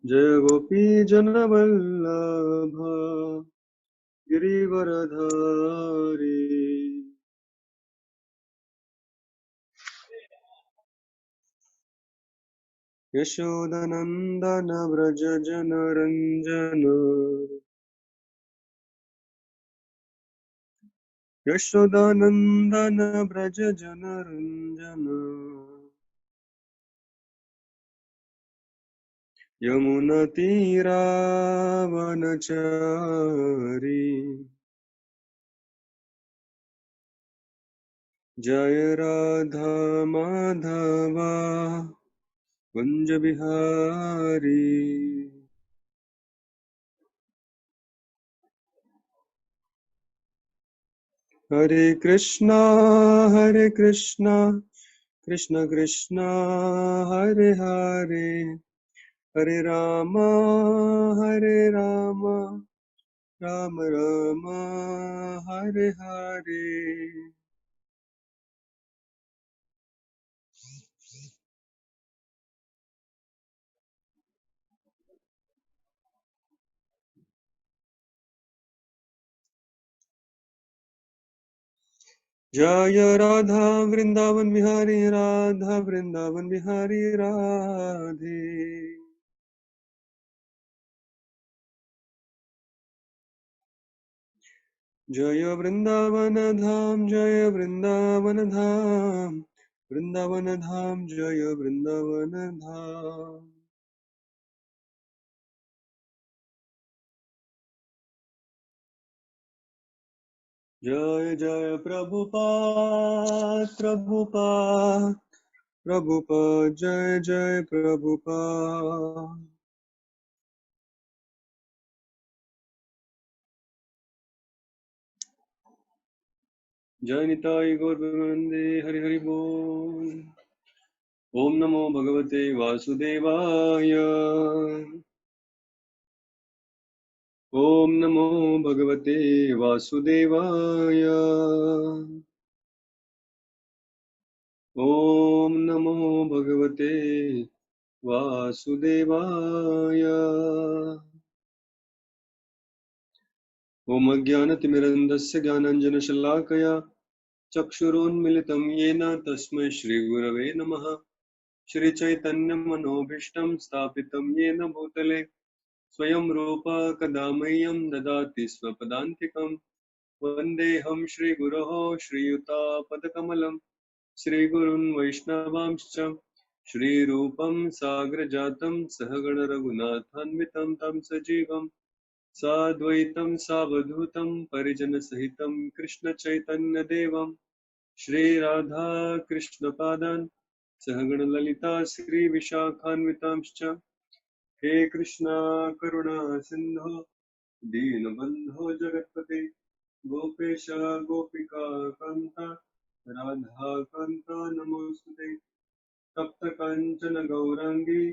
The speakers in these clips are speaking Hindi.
जय गोपी जनवल्लभ गिरिवरधारी। यशोदनन्दन व्रज जनरञ्जन। यशोदानन्दन व्रज जनरञ्जन। यमुनतीरावनचारी। जय राधा माधवा कुंज बिहारी। हरे कृष्णा कृष्ण कृष्णा हरे हरे, हरे राम राम राम हरे हरे। जय राधा वृंदावन बिहारी, राधा वृंदावन बिहारी राधे। जय वृंदावन धाम, जय वृंदावन धाम, वृंदावन धाम जय वृंदावन धाम। जय जय प्रभुपाद प्रभुपाद प्रभुपाद, जय जय प्रभुपाद। जय निताई गौर प्रेमानंदे, हरि हरि बोल। ओम नमो भगवते वासुदेवाय। ओम नमो भगवते वासुदेवाय। ओम नमो भगवते वासुदेवाय। ओम अज्ञानतिमिरन्धस्य ज्ञानाञ्जनशलाकया चक्षुरुन्मिलितं येन तस्मै श्रीगुरवे नमः। श्रीचैतन्यमनोभीष्टं स्थापितं येन भूतले स्वयं रूपा कदा मह्यं ददाति स्वपदान्तिकं। वन्देऽहं श्रीगुरोः श्रीयुतापदकमलं श्रीगुरुन् वैष्णवांश्च श्रीरूपं साग्रजातं सहगण रघुनाथान्वितं तं सजीवं साद्वैतं सावधूतं परिजनसहितं कृष्णचैतन्यदेवं श्रीराधा कृष्णपादान् सहगणललिता श्रीविशाखान्वितांश्च। हे कृष्णा करुणा सिन्धो दीनबन्धो जगत्पते गोपेश गोपिका कान्ता राधा कान्ता नमोऽस्तुते। तप्त काञ्चन गौराङ्गी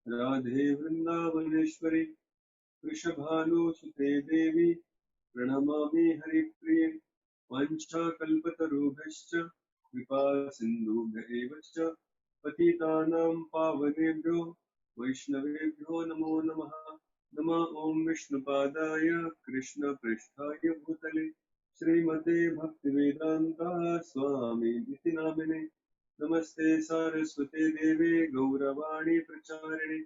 राधे वृन्दावनेश्वरी वृषभानुसुते देवी प्रणमामि हरिप्रिये। वाञ्छाकल्पतरुभ्यश्च कृपा सिन्धुभ्य एव च पतितानां पावनेभ्यो वैष्णवेभ्यो नमो नमः। नमः ॐ विष्णुपादाय कृष्णपृष्ठाय भूतले श्रीमते भक्तिवेदान्ता स्वामी इति नामिने। नमस्ते सारस्वते देवे गौरवाणी प्रचारिणे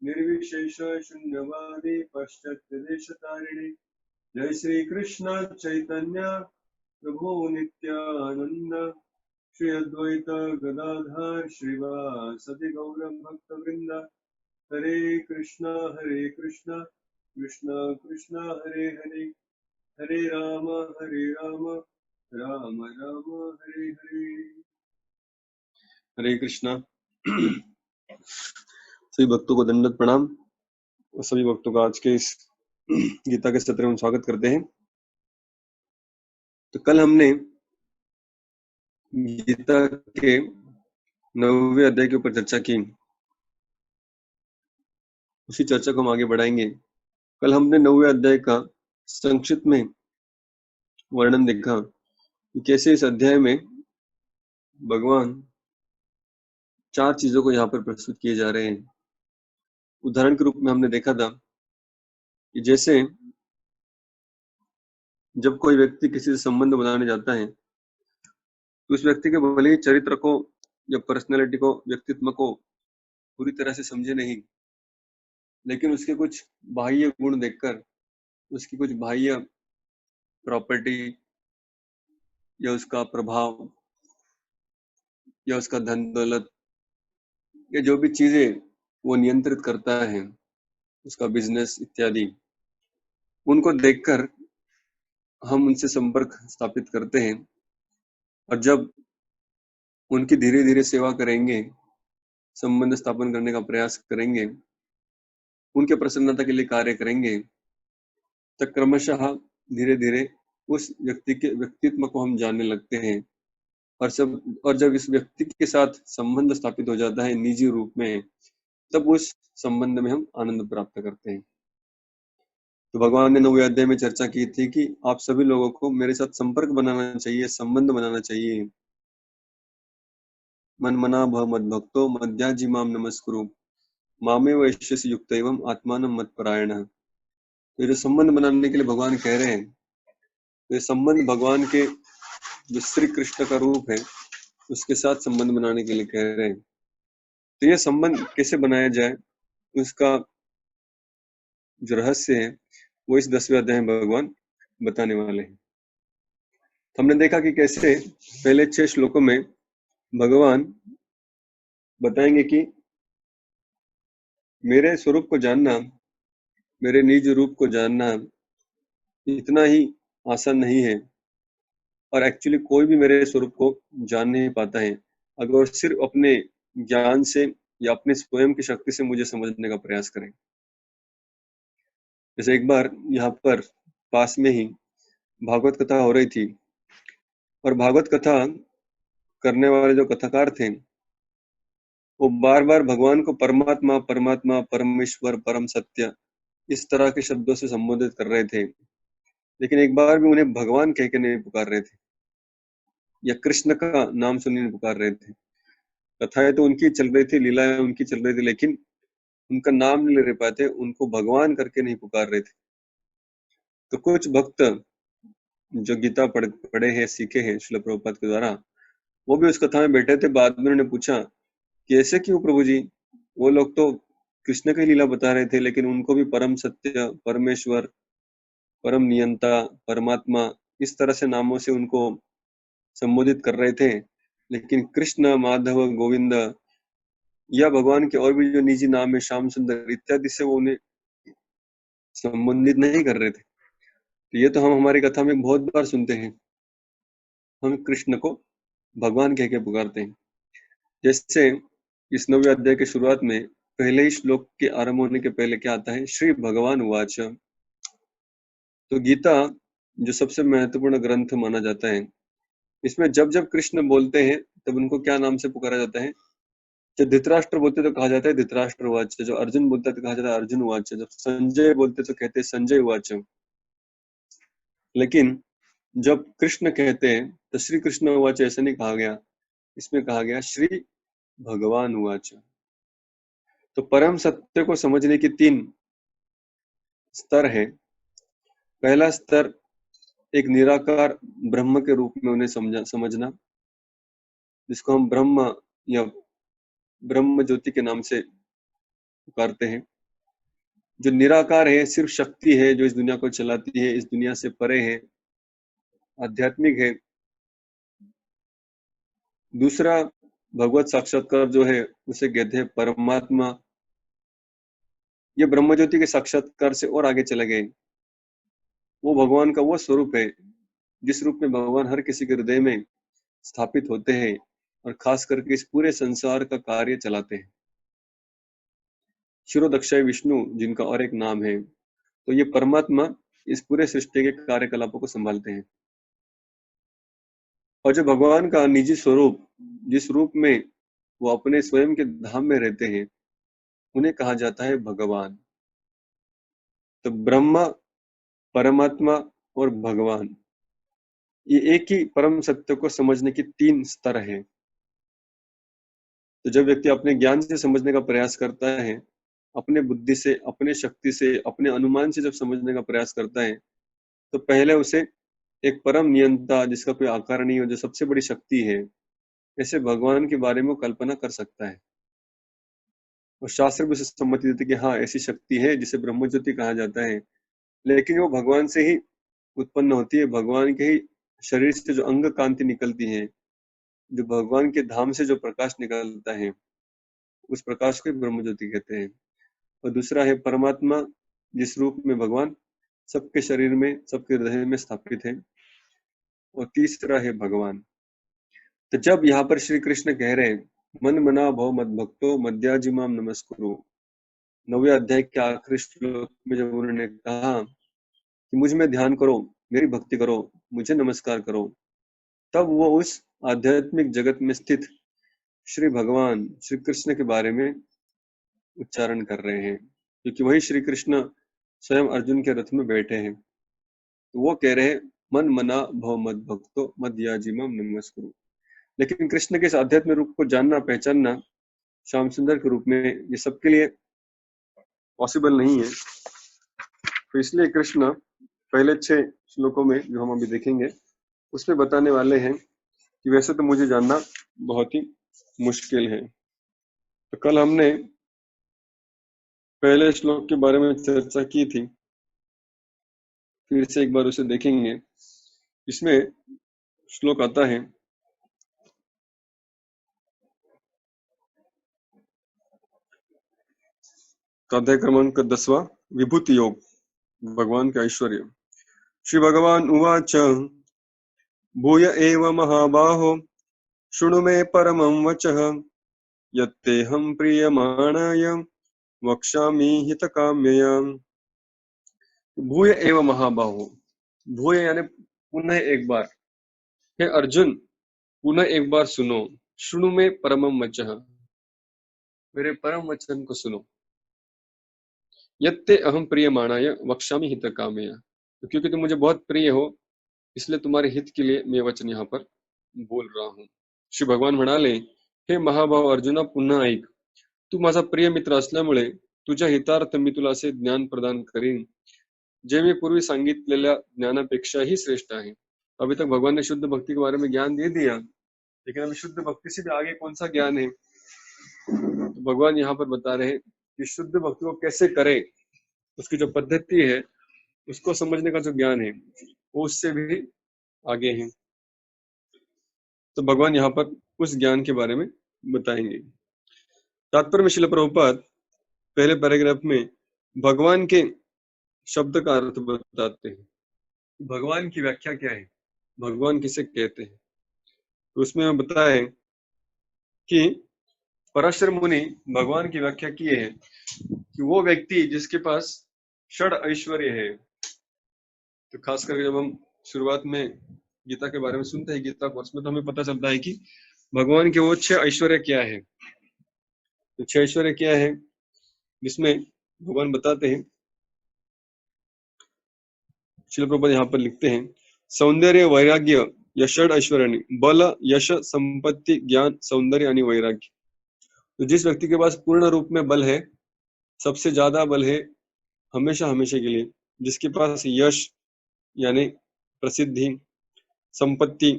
निर्विशेष शून्यवादी पाश्चात्यदेशतारिणे। जय श्री कृष्ण चैतन्य प्रभु नित्यानंद श्री अद्वैत गदाधर श्रीवासदि गौर भक्त वृंद। हरे कृष्णा कृष्णा कृष्णा हरे हरे, हरे राम राम राम हरे हरे। हरे कृष्णा। सभी भक्तों को दंडवत प्रणाम और सभी भक्तों का आज के इस गीता के सत्र में स्वागत करते हैं। तो कल हमने गीता के 9वें अध्याय के ऊपर चर्चा की, उसी चर्चा को हम आगे बढ़ाएंगे। कल हमने 9वें अध्याय का संक्षिप्त में वर्णन देखा कि कैसे इस अध्याय में भगवान 4 चीजों को यहाँ पर प्रस्तुत किए जा रहे हैं। उदाहरण के रूप में हमने देखा था कि जैसे जब कोई व्यक्ति किसी से संबंध बनाने जाता है तो उस व्यक्ति के भले ही चरित्र को या पर्सनैलिटी को, व्यक्तित्व को पूरी तरह से समझे नहीं, लेकिन उसके कुछ बाह्य गुण देखकर, उसकी कुछ बाह्य प्रॉपर्टी या उसका प्रभाव या उसका धन दौलत या जो भी चीजें वो नियंत्रित करता है, उसका बिजनेस इत्यादि, उनको देखकर हम उनसे संपर्क स्थापित करते हैं। और जब उनकी धीरे धीरे सेवा करेंगे, संबंध स्थापन करने का प्रयास करेंगे, उनके प्रसन्नता के लिए कार्य करेंगे, तो क्रमशः धीरे धीरे उस व्यक्ति के व्यक्तित्व को हम जानने लगते हैं। और जब इस व्यक्ति के साथ संबंध स्थापित हो जाता है निजी रूप में, तब उस संबंध में हम आनंद प्राप्त करते हैं। तो भगवान ने 9वें अध्याय में चर्चा की थी कि आप सभी लोगों को मेरे साथ संपर्क बनाना चाहिए, संबंध बनाना चाहिए। मन मना भव मद भक्तो मध्याजी माम नमस्कुरु मामे वैश्यसि युक्त एवं आत्मानं मत्परायणः। तो ये जो संबंध बनाने के लिए भगवान कह रहे हैं, तो ये संबंध भगवान के जो श्री कृष्ण का रूप है उसके साथ संबंध बनाने के लिए कह रहे हैं। तो ये संबंध कैसे बनाया जाए, उसका जो रहस्य है वो इस 10वें अध्याय में भगवान बताने वाले हैं। हमने देखा कि कैसे पहले 6 श्लोकों में भगवान बताएंगे कि मेरे स्वरूप को जानना, मेरे निज रूप को जानना इतना ही आसान नहीं है, और एक्चुअली कोई भी मेरे स्वरूप को जान नहीं पाता है अगर सिर्फ अपने ज्ञान से या अपने स्वयं की शक्ति से मुझे समझने का प्रयास करें। जैसे एक बार यहाँ पर पास में ही भागवत कथा हो रही थी, और भागवत कथा करने वाले जो कथाकार थे वो बार बार भगवान को परमात्मा, परमात्मा, परमेश्वर, परम सत्य इस तरह के शब्दों से संबोधित कर रहे थे, लेकिन एक बार भी उन्हें भगवान कह के नहीं पुकार रहे थे या कृष्ण का नाम सुनने नहीं पुकार रहे थे। कथाएं तो उनकी चल रही थी, लीलाएं उनकी चल रही थी, लेकिन उनका नाम नहीं ले रहे पाते, उनको भगवान करके नहीं पुकार रहे थे। तो कुछ भक्त जो गीता पढ़े हैं, सीखे हैं श्रील प्रभुपाद के द्वारा, वो भी उस कथा में बैठे थे। बाद में उन्होंने पूछा कि ऐसे क्यों प्रभु जी, वो लोग तो कृष्ण की लीला बता रहे थे, लेकिन उनको भी परम सत्य, परमेश्वर, परम नियंता, परमात्मा इस तरह से नामों से उनको संबोधित कर रहे थे, लेकिन कृष्ण, माधव, गोविंद या भगवान के और भी जो निजी नाम है, श्याम सुंदर इत्यादि से वो उन्हें संबंधित नहीं कर रहे थे। तो ये तो हम हमारी कथा में बहुत बार सुनते हैं, हम कृष्ण को भगवान कह के पुकारते हैं। जैसे इस 9वें अध्याय के शुरुआत में पहले ही श्लोक के आरंभ होने के पहले क्या आता है, श्री भगवान उवाच। तो गीता जो सबसे महत्वपूर्ण ग्रंथ माना जाता है, इसमें जब जब कृष्ण बोलते हैं तब उनको क्या नाम से पुकारा जाता है। जब धृतराष्ट्र बोलते तो कहा जाता है धृतराष्ट्र उवाच, जो अर्जुन बोलता है तो कहा जाता है अर्जुन उवाच, जब संजय बोलते तो कहते हैं संजय उवाच। लेकिन जब कृष्ण कहते हैं तो श्री कृष्ण उवाच ऐसा नहीं कहा गया, इसमें कहा गया श्री भगवान उवाच। तो परम सत्य को समझने की 3 स्तर है। पहला स्तर एक निराकार ब्रह्म के रूप में उन्हें समझना, जिसको हम ब्रह्म या ब्रह्म ज्योति के नाम से पुकारते हैं, जो निराकार है, सिर्फ शक्ति है जो इस दुनिया को चलाती है, इस दुनिया से परे है, आध्यात्मिक है। दूसरा भगवत साक्षात्कार जो है उसे कहते हैं परमात्मा। ये ब्रह्म ज्योति के साक्षात्कार से और आगे चले गए, वो भगवान का वो स्वरूप है जिस रूप में भगवान हर किसी के हृदय में स्थापित होते हैं और खास करके इस पूरे संसार का कार्य चलाते हैं। क्षीरोदक्षाय विष्णु जिनका और एक नाम है, तो ये परमात्मा इस पूरे सृष्टि के कार्यकलापों को संभालते हैं। और जो भगवान का निजी स्वरूप, जिस रूप में वो अपने स्वयं के धाम में रहते हैं, उन्हें कहा जाता है भगवान। तो ब्रह्मा, परमात्मा और भगवान, ये एक ही परम सत्य को समझने की 3 स्तर है। तो जब व्यक्ति अपने ज्ञान से समझने का प्रयास करता है अपने बुद्धि से, अपने शक्ति से, अपने अनुमान से जब समझने का प्रयास करता है, तो पहले उसे एक परम नियंता जिसका कोई आकार नहीं हो, जो सबसे बड़ी शक्ति है, ऐसे भगवान के बारे में वो कल्पना कर सकता है। और शास्त्र भी उसे सम्मति देते कि हाँ, ऐसी शक्ति है जिसे ब्रह्म ज्योति कहा जाता है, लेकिन वो भगवान से ही उत्पन्न होती है। भगवान के ही शरीर से जो अंग कांति निकलती है, जो भगवान के धाम से जो प्रकाश निकलता है, उस प्रकाश को ही ब्रह्म ज्योति कहते हैं। और दूसरा है परमात्मा, जिस रूप में भगवान सबके शरीर में, सबके हृदय में स्थापित है। और तीसरा है भगवान। तो जब यहाँ पर श्री कृष्ण कह रहे हैं, मन मना भव मद भक्तो मद्याजिमाम नमस्कुरु, 9वें अध्याय के आखिरी श्लोक में जब उन्होंने कहा कि मुझ में ध्यान करो, मेरी भक्ति करो, मुझे नमस्कार करो, तब वो उस आध्यात्मिक जगत में स्थित श्री भगवान श्री कृष्ण के बारे में उच्चारण कर रहे हैं, क्योंकि वही श्री कृष्ण स्वयं अर्जुन के रथ में बैठे हैं। तो वो कह रहे हैं, मन मना भव मद भक्तो मद्याजिमाम नमस्कुरु। लेकिन कृष्ण के इस आध्यात्म रूप को जानना, पहचानना श्याम सुंदर के रूप में ये सबके लिए पॉसिबल नहीं है। तो इसलिए कृष्ण पहले 6 श्लोकों में जो हम अभी देखेंगे, उसमें बताने वाले हैं कि वैसे तो मुझे जानना बहुत ही मुश्किल है। तो कल हमने पहले श्लोक के बारे में चर्चा की थी, फिर से एक बार उसे देखेंगे। इसमें श्लोक आता है, अध्याय क्रमांक 10वां, विभूति योग, भगवान के ऐश्वर्य। श्री भगवान उवाच, भूय एव महाबाहो शृणु मे परमं वचः, यत्तेऽहं प्रीयमाणाय वक्ष्यामि हितकाम्यया। भूय एव महाबाहो, भूय यानी पुनः एक बार। हे अर्जुन, पुनः एक बार सुनो। शृणु में परमम वचः, मेरे परम वचन को सुनो। यत्ते अहम प्रियमाणाय वक्ष्यामि हितकाम्यया, तो क्योंकि तुम मुझे बहुत प्रिय हो, इसलिए तुम्हारे हित के लिए मैं वचन यहाँ पर बोल रहा हूँ। श्री भगवान म्हणाले, हे महाभाव अर्जुना, पुन्हा ऐक. तू माझा प्रिय मित्र असल्यामुळे तुझ्या हितार्थ मी तुला असे ज्ञान प्रदान करीन जे मी पूर्वी सांगितलेल्या ज्ञानापेक्षाही श्रेष्ठ आहे. अभी तक भगवान ने शुद्ध भक्ति के बारे में ज्ञान दे दिया, लेकिन अभी शुद्ध भक्ति से भी आगे कौन सा ज्ञान है, तो भगवान यहाँ पर बता रहे हैं कि शुद्ध भक्ति को कैसे करें, उसकी जो पद्धति है, उसको समझने का जो ज्ञान है, वो उससे भी आगे है. तो भगवान यहाँ पर उस ज्ञान के बारे में बताएंगे. तात्पर्य में श्रील प्रभुपाद पहले पैराग्राफ में भगवान के शब्द का अर्थ बताते हैं. भगवान की व्याख्या क्या है, भगवान किसे कहते हैं, तो उसमें बताया कि पराशर मुनि भगवान की व्याख्या किए हैं कि वो व्यक्ति जिसके पास षड ऐश्वर्य है. तो खास करके जब हम शुरुआत में गीता के बारे में सुनते हैं, गीता कोर्स में, तो हमें पता चलता है कि भगवान के वो 6 ऐश्वर्य क्या है. तो 6 ऐश्वर्य क्या है, जिसमें भगवान बताते हैं, श्रील प्रभुपाद यहाँ पर लिखते हैं, सौंदर्य वैराग्य या षड ऐश्वर्य, बल यश संपत्ति ज्ञान सौंदर्य आणि वैराग्य. तो जिस व्यक्ति के पास पूर्ण रूप में बल है, सबसे ज्यादा बल है हमेशा हमेशा के लिए, जिसके पास यश यानी प्रसिद्धि, संपत्ति,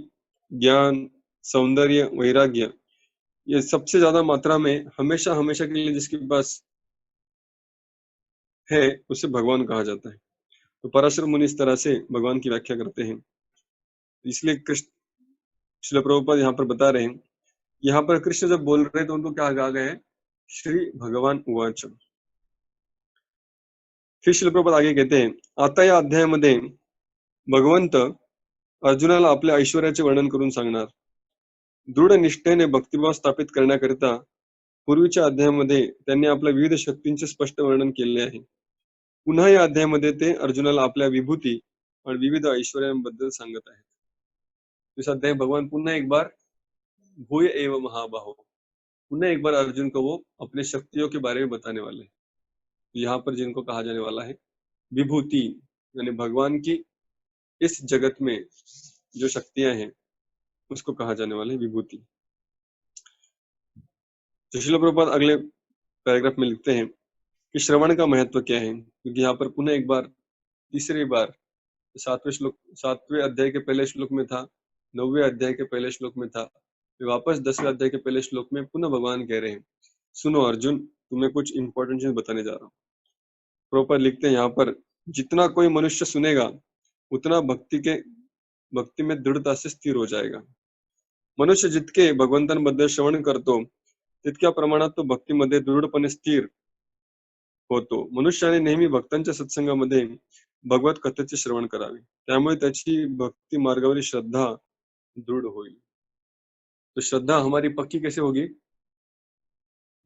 ज्ञान, सौंदर्य, वैराग्य, ये सबसे ज्यादा मात्रा में हमेशा हमेशा के लिए जिसके पास है, उसे भगवान कहा जाता है. तो पराशर मुनि इस तरह से भगवान की व्याख्या करते हैं. इसलिए कृष्ण श्रील प्रभुपाद यहाँ पर बता रहे हैं, यहाँ पर कृष्ण जब बोल रहे हैं तो उनको क्या कहा गया है, श्री भगवान उवाच. फिर श्रील प्रभुपाद आगे कहते हैं, आता या अध्यायामध्ये भगवंत अर्जुनाला आपल्या ऐश्वर्याचे वर्णन करून सांगणार. दृढ निष्ठेने भक्तिभाव स्थापित करण्याकरिता पूर्वीच्या अध्यायामध्ये त्यांनी आपल्या विविध शक्तींचे स्पष्ट वर्णन केले आहे. पुन्हा या अध्यायामध्ये ते अर्जुनाला आपल्या विभूती और विविध ऐश्वर्यांबद्दल सांगत आहेत. इस अध्याय भगवान पुनः एक बार भूय एवं महाबाहो, पुनः एक बार अर्जुन को वो अपने शक्तियों के बारे में बताने वाले हैं. यहाँ पर जिनको कहा जाने वाला है विभूति, यानी भगवान की इस जगत में जो शक्तियां हैं, उसको कहा जाने वाला है विभूति. तो श्रील प्रभुपाद अगले पैराग्राफ में लिखते हैं कि श्रवण का महत्व क्या है, क्योंकि यहाँ पर पुनः एक बार, तीसरी बार, 7वें अध्याय के पहले श्लोक में था, 9वें अध्याय के पहले श्लोक में था, फिर वापस 10वें अध्याय के पहले श्लोक में पुनः भगवान कह रहे हैं, सुनो अर्जुन, तुम्हें कुछ इंपॉर्टेंट चीज बताने जा रहा हूँ। प्रॉपर लिखते हैं यहाँ पर, जितना कोई मनुष्य सुनेगा उतना भक्ति में दृढ़ता से स्थिर हो जाएगा. मनुष्य जितके भगवंतांबद्दल श्रवण करतो तितक्या प्रमाणात तो भक्तीमध्ये दृढपणे स्थिर होतो. मनुष्याने नेहमी भक्तांच्या सत्संगामध्ये भगवत कथेचे श्रवण करावे, त्यामुळे त्याची भक्ती मार्गावरील श्रद्धा दृढ़ होईल. तो श्रद्धा हमारी पक्की कैसे होगी?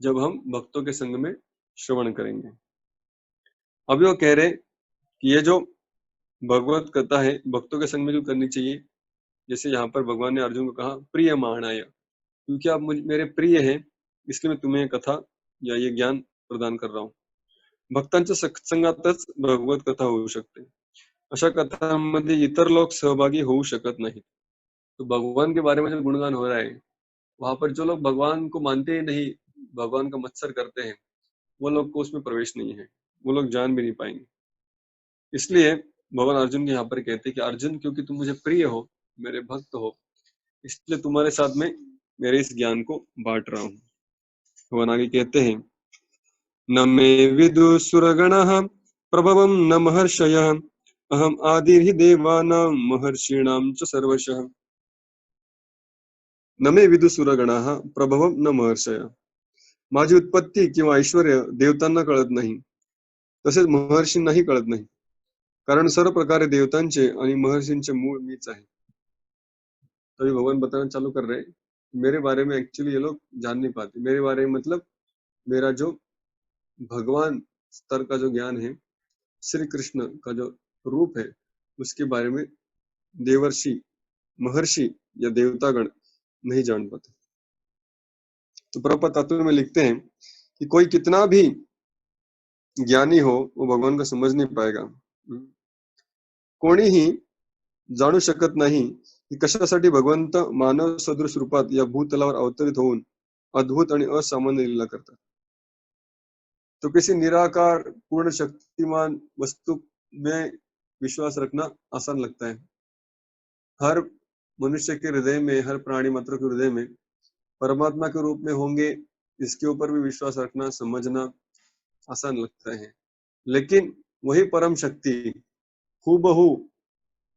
जब हम भक्तों के संग में श्रवण करेंगे. अभी वो कह रहे कि ये जो भगवत कथा है भक्तों के संग में जो करनी चाहिए, जैसे यहाँ पर भगवान ने अर्जुन को कहा प्रिय माणाय, क्योंकि आप मेरे प्रिय हैं इसलिए मैं तुम्हें कथा या ये ज्ञान प्रदान कर रहा हूँ. भक्तांच्या सत्संगातच भगवत कथा होऊ शकते, अशा कथांमध्ये इतर लोग सहभागी होऊ शकत नाही. तो भगवान के बारे में जो गुणगान हो रहा है, वहां पर जो लोग भगवान को मानते ही नहीं, भगवान का मत्सर करते हैं, वो लोग को उसमें प्रवेश नहीं है, वो लोग जान भी नहीं पाएंगे. इसलिए भगवान अर्जुन के यहाँ पर कहते हैं कि अर्जुन, क्योंकि तुम मुझे प्रिय हो, मेरे भक्त हो, इसलिए तुम्हारे साथ में मेरे इस ज्ञान को बांट रहा हूँ. भगवान आगे कहते हैं, न मे विदुसुरगणः प्रभवं न महर्षयः अहम आदिर्हि देवानां महर्षीणां च सर्वशः. न मे विदुसुरगणः प्रभवं न महर्षयः. माझी उत्पत्ती किंवा ऐश्वर्य देवतांना कळत नाही, तसेच महर्षींनाही कळत नाही, कारण सर्व प्रकारे देवतांचे आणि महर्षींचे मूळ मीच आहे. तभी भगवान बताना चालू कर रहे, मेरे बारे में एक्चुअली ये लोग जान नहीं पाते. मेरे बारे में मतलब मेरा जो भगवान स्तर का जो ज्ञान है, श्री कृष्ण का जो रूप है, उसके बारे में देवर्षि, महर्षि या देवतागण नहीं जान पाते. तो प्रभुपाद तात्पर्य में लिखते हैं कि कोई कितना भी ज्ञानी हो, वो भगवान को समझ नहीं पाएगा. कोणीही जाणू शकत नाही की कशासाठी भगवंत मानव सदृश रूपात या भूतलावर अवतरित होऊन अद्भुत आणि असामान्य लीला करतात. तो किसी निराकार पूर्ण शक्तिमान वस्तु में विश्वास रखना आसान लगता है. हर मनुष्य के हृदय में, हर प्राणी मात्र के हृदय में परमात्मा के रूप में होंगे, इसके ऊपर भी विश्वास रखना, समझना आसान लगता है. लेकिन वही परम शक्ति हूबहू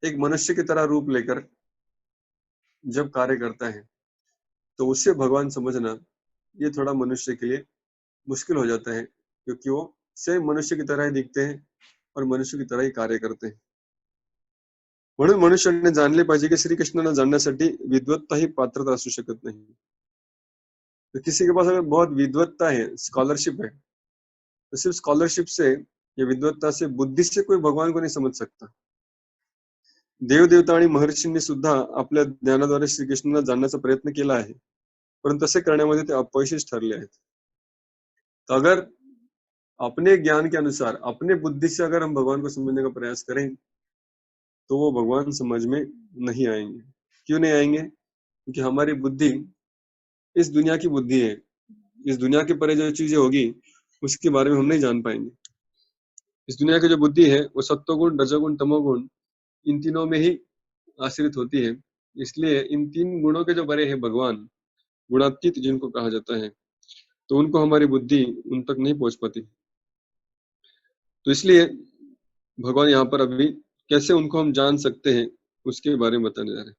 एक मनुष्य की तरह रूप लेकर जब कार्य करता है, तो उसे भगवान समझना ये थोड़ा मनुष्य के लिए मुश्किल हो जाता है, क्योंकि वो सेम मनुष्य की तरह ही दिखते हैं और मनुष्य की तरह ही कार्य करते हैं. म्हणून मनुष्याने जाणले पाहिजे की श्रीकृष्णाला जाणण्यासाठी विद्वत्ता ही पात्रता असू शकत नाही. तो किसी के पास अगर बहुत विद्वत्ता है, स्कॉलरशिप है, तो सिर्फ स्कॉलरशिप से या विद्वत्ता से, बुद्धि से कोई भगवान को नहीं समझ सकता. देव देवता आणि महर्षींनी सुद्धा आपल्या ज्ञानाद्वारे श्रीकृष्णाला जाणण्याचा प्रयत्न केला आहे, परंतु तसे करण्यामध्ये ते अपयशीच ठरले आहेत. तो अगर अपने ज्ञान के अनुसार, अपने बुद्धि से अगर हम भगवान को समझने का प्रयास करें, तो वो भगवान समझ में नहीं आएंगे. क्यों नहीं आएंगे? क्योंकि हमारी बुद्धि इस दुनिया की बुद्धि है. इस दुनिया के परे जो चीजें होगी उसके बारे में हम नहीं जान पाएंगे. इस दुनिया की जो बुद्धि है वो सत्वगुण, रजोगुण, तमोगुण, इन तीनों में ही आश्रित होती है. इसलिए इन तीन गुणों के जो बड़े हैं भगवान, गुणातीत जिनको कहा जाता है, तो उनको हमारी बुद्धि उन तक नहीं पहुंच पाती. तो इसलिए भगवान यहाँ पर अभी कैसे उनको हम जान सकते हैं उसके बारे में बताने जा रहे हैं.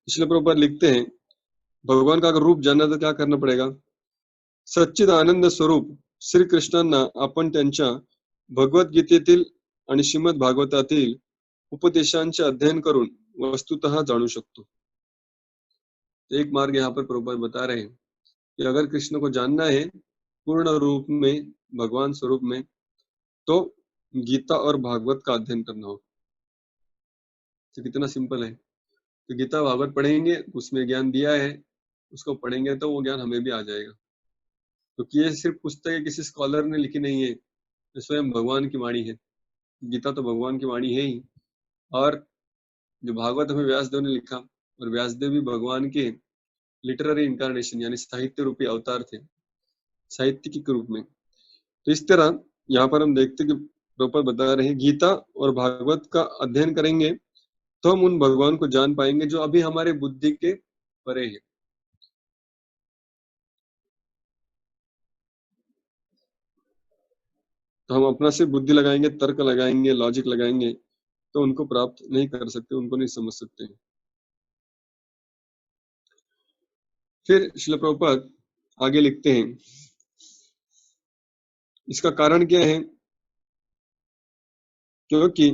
इसलिए प्रभुपाद लिखते हैं, भगवान का अगर रूप जानना तो क्या करना पड़ेगा? सच्चिद आनंद स्वरूप श्री कृष्णांना आपण त्यांच्या भगवद्गीतेतील आणि श्रीमद भागवतातील उपदेशांचे अध्ययन करून वस्तुतः जाणू शकतो. एक मार्ग यहाँ पर प्रभुपाद बता रहे हैं कि अगर कृष्ण को जानना है पूर्ण रूप में, भगवान स्वरूप में, तो गीता और भागवत का अध्ययन करना होगा. तो कितना सिंपल है. तो गीता भागवत पढ़ेंगे, उसमें ज्ञान दिया है, उसको पढ़ेंगे तो वो ज्ञान हमें भी आ जाएगा. क्योंकि ये सिर्फ पुस्तक किसी स्कॉलर ने लिखी नहीं है, ये स्वयं भगवान की वाणी है. गीता तो भगवान की वाणी है ही, और जो भागवत हमें व्यासदेव ने लिखा, और व्यासदेव भी भगवान के लिटरेरी इंकारनेशन यानी साहित्य रूपी अवतार थे, साहित्यिक के रूप में. तो इस तरह यहाँ पर हम देखते कि प्रभुपाद बता रहे हैं गीता और भागवत का अध्ययन करेंगे तो हम उन भगवान को जान पाएंगे जो अभी हमारे बुद्धि के परे है। तो हम अपना से बुद्धि लगाएंगे, तर्क लगाएंगे, लॉजिक लगाएंगे तो उनको प्राप्त नहीं कर सकते, उनको नहीं समझ सकते। फिर श्रील प्रभुपाद आगे लिखते हैं इसका कारण क्या है, क्योंकि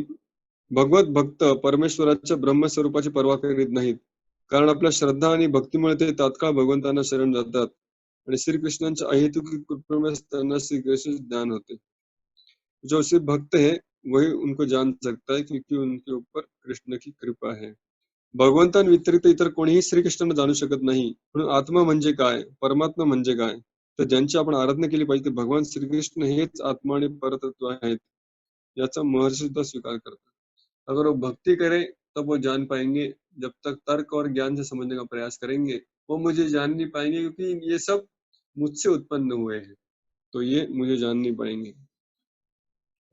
भगवत भक्त परमेश्वराच्या ब्रह्मस्वरूपाची पर्वा करीत नाहीत, कारण आपल्या श्रद्धा आणि भक्तीमुळे ते तात्काळ भगवंतांना शरण जातात आणि श्रीकृष्णांच्या अहेतुक कृपेमुळे त्यांना श्रीकृष्ण ज्ञान होते। जो सिर्फ भक्त है वही उनको जान सकता है क्योंकि उनके ऊपर कृष्ण की कृपा है। भगवंतां व्यतिरिक्त इतर कोणीही श्रीकृष्णांना जाणू शकत नाही। म्हणून आत्मा म्हणजे काय, परमात्मा म्हणजे काय, तर ज्यांची आपण आराधना केली पाहिजे ते भगवान श्रीकृष्ण हेच आत्मा आणि परतत्व आहेत याचा महर्षि सुद्धा स्वीकार करता। अगर वो भक्ति करे तब वो जान पाएंगे, जब तक तर्क और ज्ञान से समझने का प्रयास करेंगे वो मुझे जान नहीं पाएंगे, क्योंकि ये सब मुझसे उत्पन्न हुए हैं तो ये मुझे जान नहीं पाएंगे।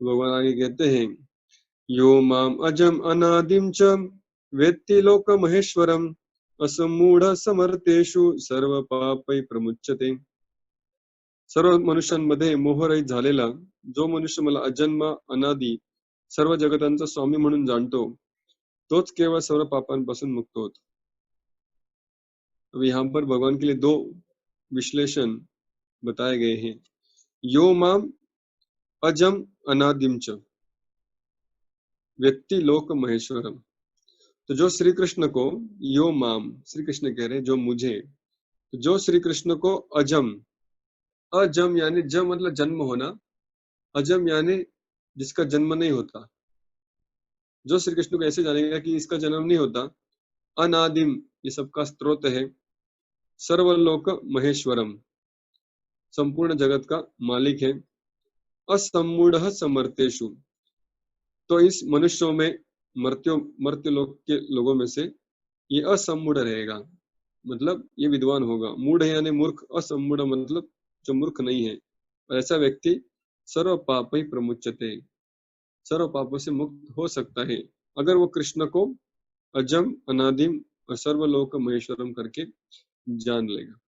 भगवान आगे कहते हैं यो माम अजम अनादिम च वेत्ति लोक महेश्वरम असमूढ़ समर्थेषु सर्व पापै प्रमुच्यते। सर्व मनुष्यांमध्ये मोहरहित झालेला जो मनुष्य मला अजन्म अनादि सर्व जगतांचा स्वामी म्हणून जाणतो तोच केवळ सर्व पापांपासून मुक्त होतो। अब यहाँ पर भगवान के लिए दो विश्लेषण बताए गए हैं। यो माम अजम अनादिम च व्यक्ति लोक महेश्वरम, तो जो श्री कृष्ण को, यो माम श्री कृष्ण कह रहे जो मुझे, तो जो श्री कृष्ण को अजम, अजम यानी जम मतलब जन्म होना, अजम यानी जिसका जन्म नहीं होता, जो श्री कृष्ण को ऐसे जानेगा कि इसका जन्म नहीं होता, अनादिम ये सबका स्रोत है, सर्वलोक महेश्वरम संपूर्ण जगत का मालिक है, असमूढ़ समर्थेषु तो इस मनुष्यों में मर्त्य लोक के लोगों में से ये असमूढ़ रहेगा, मतलब ये विद्वान होगा। मूढ़ यानी मूर्ख, असमूढ़ मतलब जो मूर्ख नहीं है, और ऐसा व्यक्ति सर्व पाप ही प्रमुच्यते सर्व पापों से मुक्त हो सकता है अगर वो कृष्ण को अजम अनादिम और सर्वलोक महेश्वरम करके जान लेगा।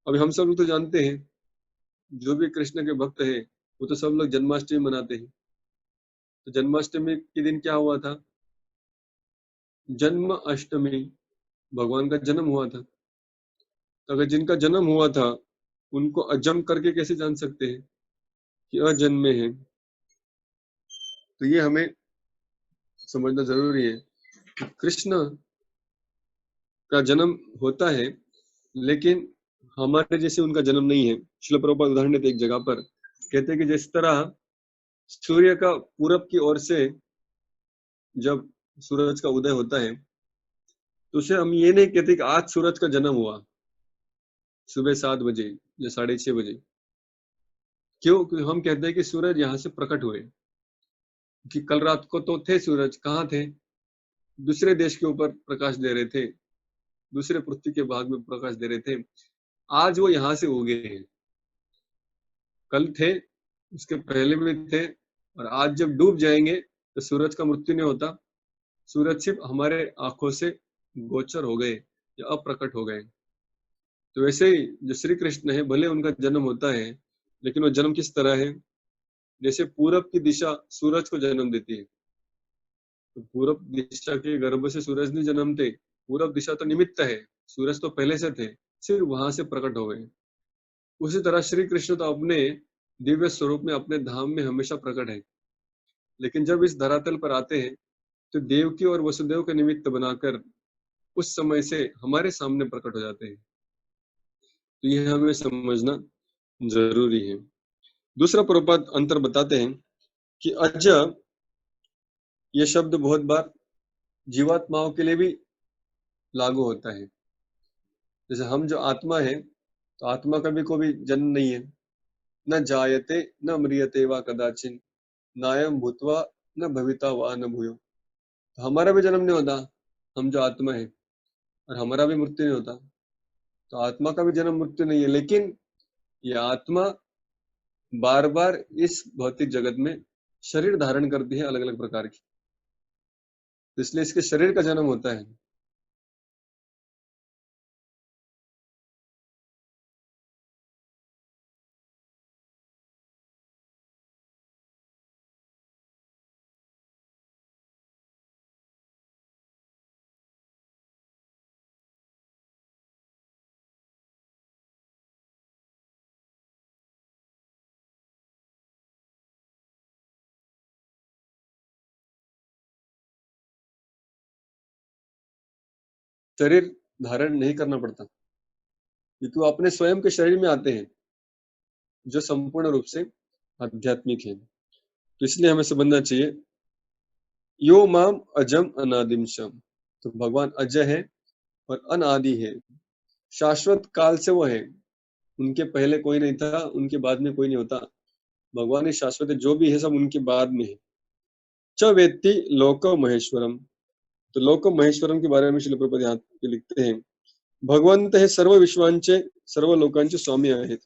अभी हम सब लोग तो जानते हैं जो भी कृष्ण के भक्त है वो तो सब लोग जन्माष्टमी मनाते हैं। तो जन्माष्टमी के दिन क्या हुआ था, जन्म अष्टमी, भगवान का जन्म हुआ था। तो अगर जिनका जन्म हुआ था उनको अजम करके कैसे जान सकते हैं कि अजन्मे हैं, तो ये हमें समझना जरूरी है कि कृष्ण का जन्म होता है लेकिन हमारे जैसे उनका जन्म नहीं है। श्रील प्रभुपाद उदाहरण देते एक जगह पर, कहते हैं कि जिस तरह सूर्य का पूरब की ओर से जब सूरज का उदय होता है तो उसे हम ये नहीं कहते कि आज सूरज का जन्म हुआ सुबह 7 बजे या 6:30 बजे। क्यों? क्योंकि हम कहते हैं कि सूरज यहाँ से प्रकट हुए, कि कल रात को तो थे सूरज, कहाँ थे, दूसरे देश के ऊपर प्रकाश दे रहे थे, दूसरे पृथ्वी के भाग में प्रकाश दे रहे थे, आज वो यहाँ से उगे हैं। कल थे, उसके पहले भी थे, और आज जब डूब जाएंगे तो सूरज का मृत्यु नहीं होता, सूरज सिर्फ हमारे आंखों से गोचर हो गए या अप्रकट हो गए। तो वैसे ही जो श्री कृष्ण है भले उनका जन्म होता है लेकिन वो जन्म किस तरह है, जैसे पूरब की दिशा सूरज को जन्म देती है, तो पूरब दिशा के गर्भ से सूरज नहीं जन्मते, पूरब दिशा तो निमित्त है, सूरज तो पहले से थे, सिर्फ वहां से प्रकट हो गए। उसी तरह श्री कृष्ण तो अपने दिव्य स्वरूप में अपने धाम में हमेशा प्रकट है, लेकिन जब इस धरातल पर आते हैं तो देवकी और वसुदेव का निमित्त बनाकर उस समय से हमारे सामने प्रकट हो जाते हैं। तो यह हमें समझना जरूरी है। दूसरा प्रभुपाद अंतर बताते हैं कि अज ये शब्द बहुत बार जीवात्माओं के लिए भी लागू होता है। जैसे हम जो आत्मा है तो आत्मा का भी कोई जन्म नहीं है, न जायते न म्रियते वा कदाचिन नायम भूतवा न भविता वा न भूयो। तो हमारा भी जन्म नहीं होता, हम जो आत्मा है, और हमारा भी मृत्यु नहीं होता, तो आत्मा का भी जन्म मृत्यु नहीं है। लेकिन ये आत्मा बार बार इस भौतिक जगत में शरीर धारण करती है अलग अलग प्रकार की, तो इसलिए इसके शरीर का जन्म होता है। शरीर धारण नहीं करना पड़ता, क्योंकि वो अपने स्वयं के शरीर में आते हैं जो संपूर्ण रूप से आध्यात्मिक है। तो इसलिए हमें समझना चाहिए, यो माम अजम अनादिम शम, तो भगवान अजय है और अनादि है, शाश्वत काल से वो है। उनके पहले कोई नहीं था, उनके बाद में कोई नहीं होता। भगवान ही शाश्वत है, जो भी है सब उनके बाद में है। च वेत्ति लोक महेश्वरम, तो लोक महेश्वरम के बारे में श्रील प्रभुपाद यहाँ पे लिखते हैं, भगवंत हे सर्व विश्वांचे सर्व लोकांचे स्वामी आहेत,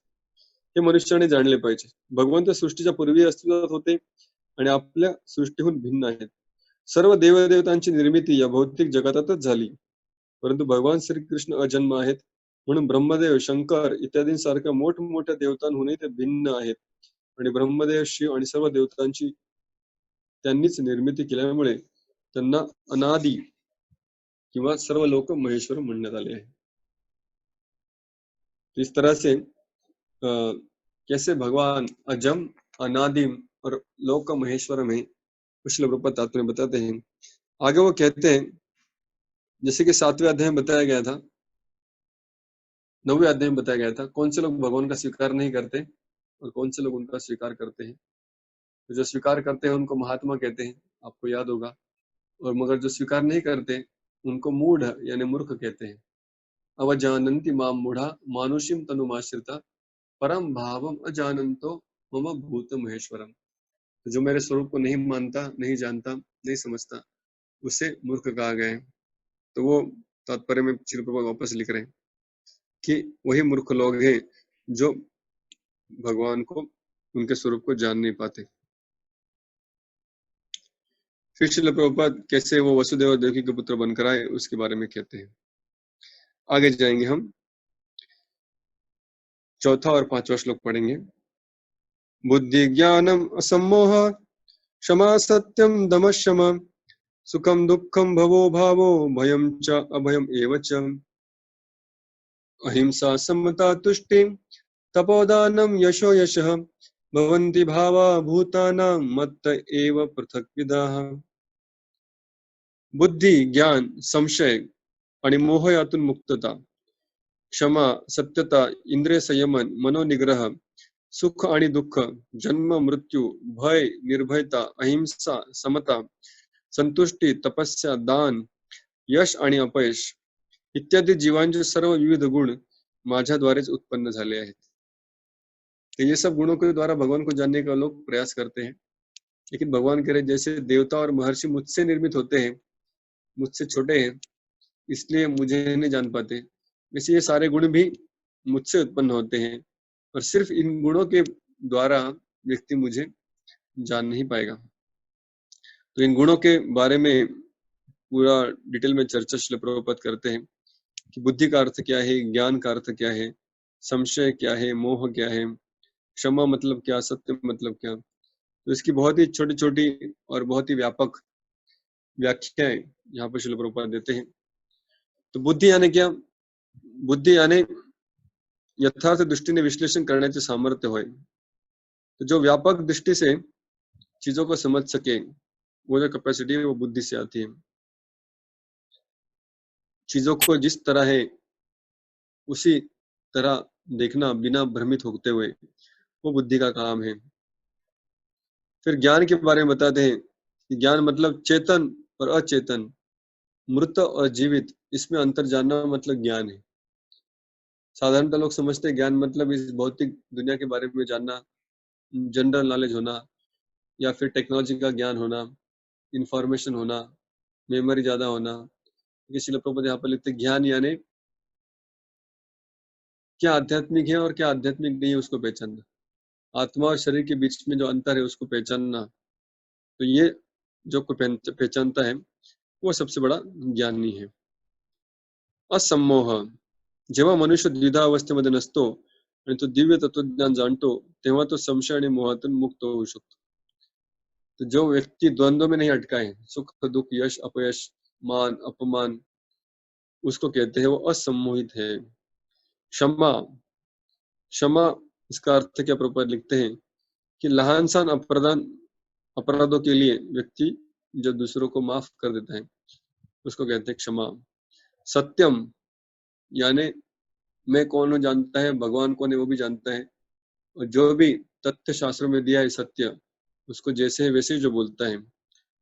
हे मनुष्याने जाणले पाहिजे। भगवंत सृष्टीच्या पूर्वी अस्तित्वात होते आणि आपल्या सृष्टीहून भिन्न आहेत। सर्व देवदेवतांची निर्मिती या भौतिक जगतातच झाली, परंतु भगवान श्रीकृष्ण अजन्म आहेत, म्हणून ब्रह्मदेव शंकर इत्यादींसारख्या मोठमोठ्या देवतांहूनही ते भिन्न आहेत आणि ब्रह्मदेव शिव आणि सर्व देवतांची त्यांनीच निर्मिती केल्यामुळे त्यांना अनादि किंवा सर्व लोक महेश्वर म्हणण्यात आले आहे। इस तरह से कैसे भगवान अजम अनादिम और लोक महेश्वरम है, कुछ लोग तात्पर्य बताते हैं। आगे वो कहते हैं, जैसे कि 7वें अध्याय में बताया गया था, 9वें अध्याय में बताया गया था, कौन से लोग भगवान का स्वीकार नहीं करते और कौन से लोग उनका स्वीकार करते हैं। तो जो स्वीकार करते हैं उनको महात्मा कहते हैं, आपको याद होगा, और मगर जो स्वीकार नहीं करते उनको मूढ़ यानी मूर्ख कहते हैं। अवजानन्ति माम मूढ़ा मानुषीम तनुमाश्रिता परम भावम अजानन्तो मम भूत महेश्वरम, तो जो मेरे स्वरूप को नहीं मानता, नहीं जानता, नहीं समझता, उसे मूर्ख कहा गया है। तो वो तात्पर्य में श्री प्रभुपाद वापस लिख रहे हैं कि वही मूर्ख लोग हैं जो भगवान को, उनके स्वरूप को जान नहीं पाते। फिर श्रील प्रभुपाद कैसे वो वसुदेव और देवकी के पुत्र बनकर आए उसके बारे में कहते हैं। आगे जाएंगे हम, चौथा और 5वां श्लोक पढ़ेंगे। बुद्धि ज्ञानम असम्मोह क्षमा सत्यम दम शम सुखम दुखम भवो भावो भयम च अभयम एव च अहिंसा समता तुष्टि तपोदानम यशो यशः भवन्ति भावा भूतानां मत्त एव पृथक्विदाः। बुद्धि ज्ञान संशय आणि मोह यातून मुक्तता, क्षमा सत्यता इंद्रिय संयमन मनोनिग्रह सुख आणि दुःख जन्म मृत्यू भय निर्भयता अहिंसा समता संतुष्टी तपस्या दान यश आणि अपयश इत्यादी जीवांचे सर्व विविध गुण माझ्याद्वारेच उत्पन्न झाले आहेत। तो ये सब गुणों के द्वारा भगवान को जानने का लोग प्रयास करते हैं, लेकिन भगवान कह रहे जैसे देवता और महर्षि मुझसे निर्मित होते हैं, मुझसे छोटे हैं, इसलिए मुझे नहीं जान पाते, वैसे ये सारे गुण भी मुझसे उत्पन्न होते हैं और सिर्फ इन गुणों के द्वारा व्यक्ति मुझे जान नहीं पाएगा। तो इन गुणों के बारे में पूरा डिटेल में चर्चा श्रील प्रभुपाद करते हैं कि बुद्धि का अर्थ क्या है, ज्ञान का अर्थ क्या है, संशय क्या है, मोह क्या है, क्षमा मतलब क्या, सत्य मतलब क्या। तो इसकी बहुत ही छोटी छोटी और बहुत ही व्यापक व्याख्याएं यहाँ पर श्रील प्रभुपाद देते हैं। तो बुद्धि यानी क्या? बुद्धि यानी यथार्थ दृष्टीने विश्लेषण करण्याचे सामर्थ्य होय, तो जो व्यापक दृष्टि से चीजों को समझ सके, वो जो कैपेसिटी है वो बुद्धि से आती है। चीजों को जिस तरह है उसी तरह देखना बिना भ्रमित होते हुए, वो बुद्धि का काम है। फिर ज्ञान के बारे में बताते हैं कि ज्ञान मतलब चेतन और अचेतन, मृत और जीवित, इसमें अंतर जानना मतलब ज्ञान है। साधारणतः लोग समझते हैं ज्ञान मतलब इस भौतिक दुनिया के बारे में जानना, जनरल नॉलेज होना, या फिर टेक्नोलॉजी का ज्ञान होना, इंफॉर्मेशन होना, मेमोरी ज्यादा होना। श्रील प्रभुपाद यहाँ पर लिखते ज्ञान यानी क्या आध्यात्मिक है और क्या आध्यात्मिक नहीं है उसको पहचानना। आत्मा और शरीर के बीच में जो अंतर है उसको पहचानना, तो ये जो कोई पहचानता है वो सबसे बड़ा ज्ञानी है। असम्मोह, जेव्हा मनुष्य द्विधा अवस्थेमध्ये नसतो आणि तो दिव्य तत्वज्ञान जाणतो तेव्हा तो संशय आणि मोहातून मुक्त होऊ शकतो. तो जो व्यक्ति द्वंद्व में नहीं अटका है, सुख दुख यश अपयश मान अपमान, उसको कहते हैं वो असम्मोहित है। क्षमा, क्षमा इसका अर्थ क्या प्रभुपाद लिखते हैं कि लहानसान अपराधों के लिए व्यक्ति जो दूसरों को माफ कर देता है उसको कहते हैं क्षमा। सत्यम, यानी मैं कौन हूँ जानता है, भगवान कौन है वो भी जानता है, और जो भी तथ्य शास्त्रों में दिया है सत्य, उसको जैसे है वैसे ही जो बोलता है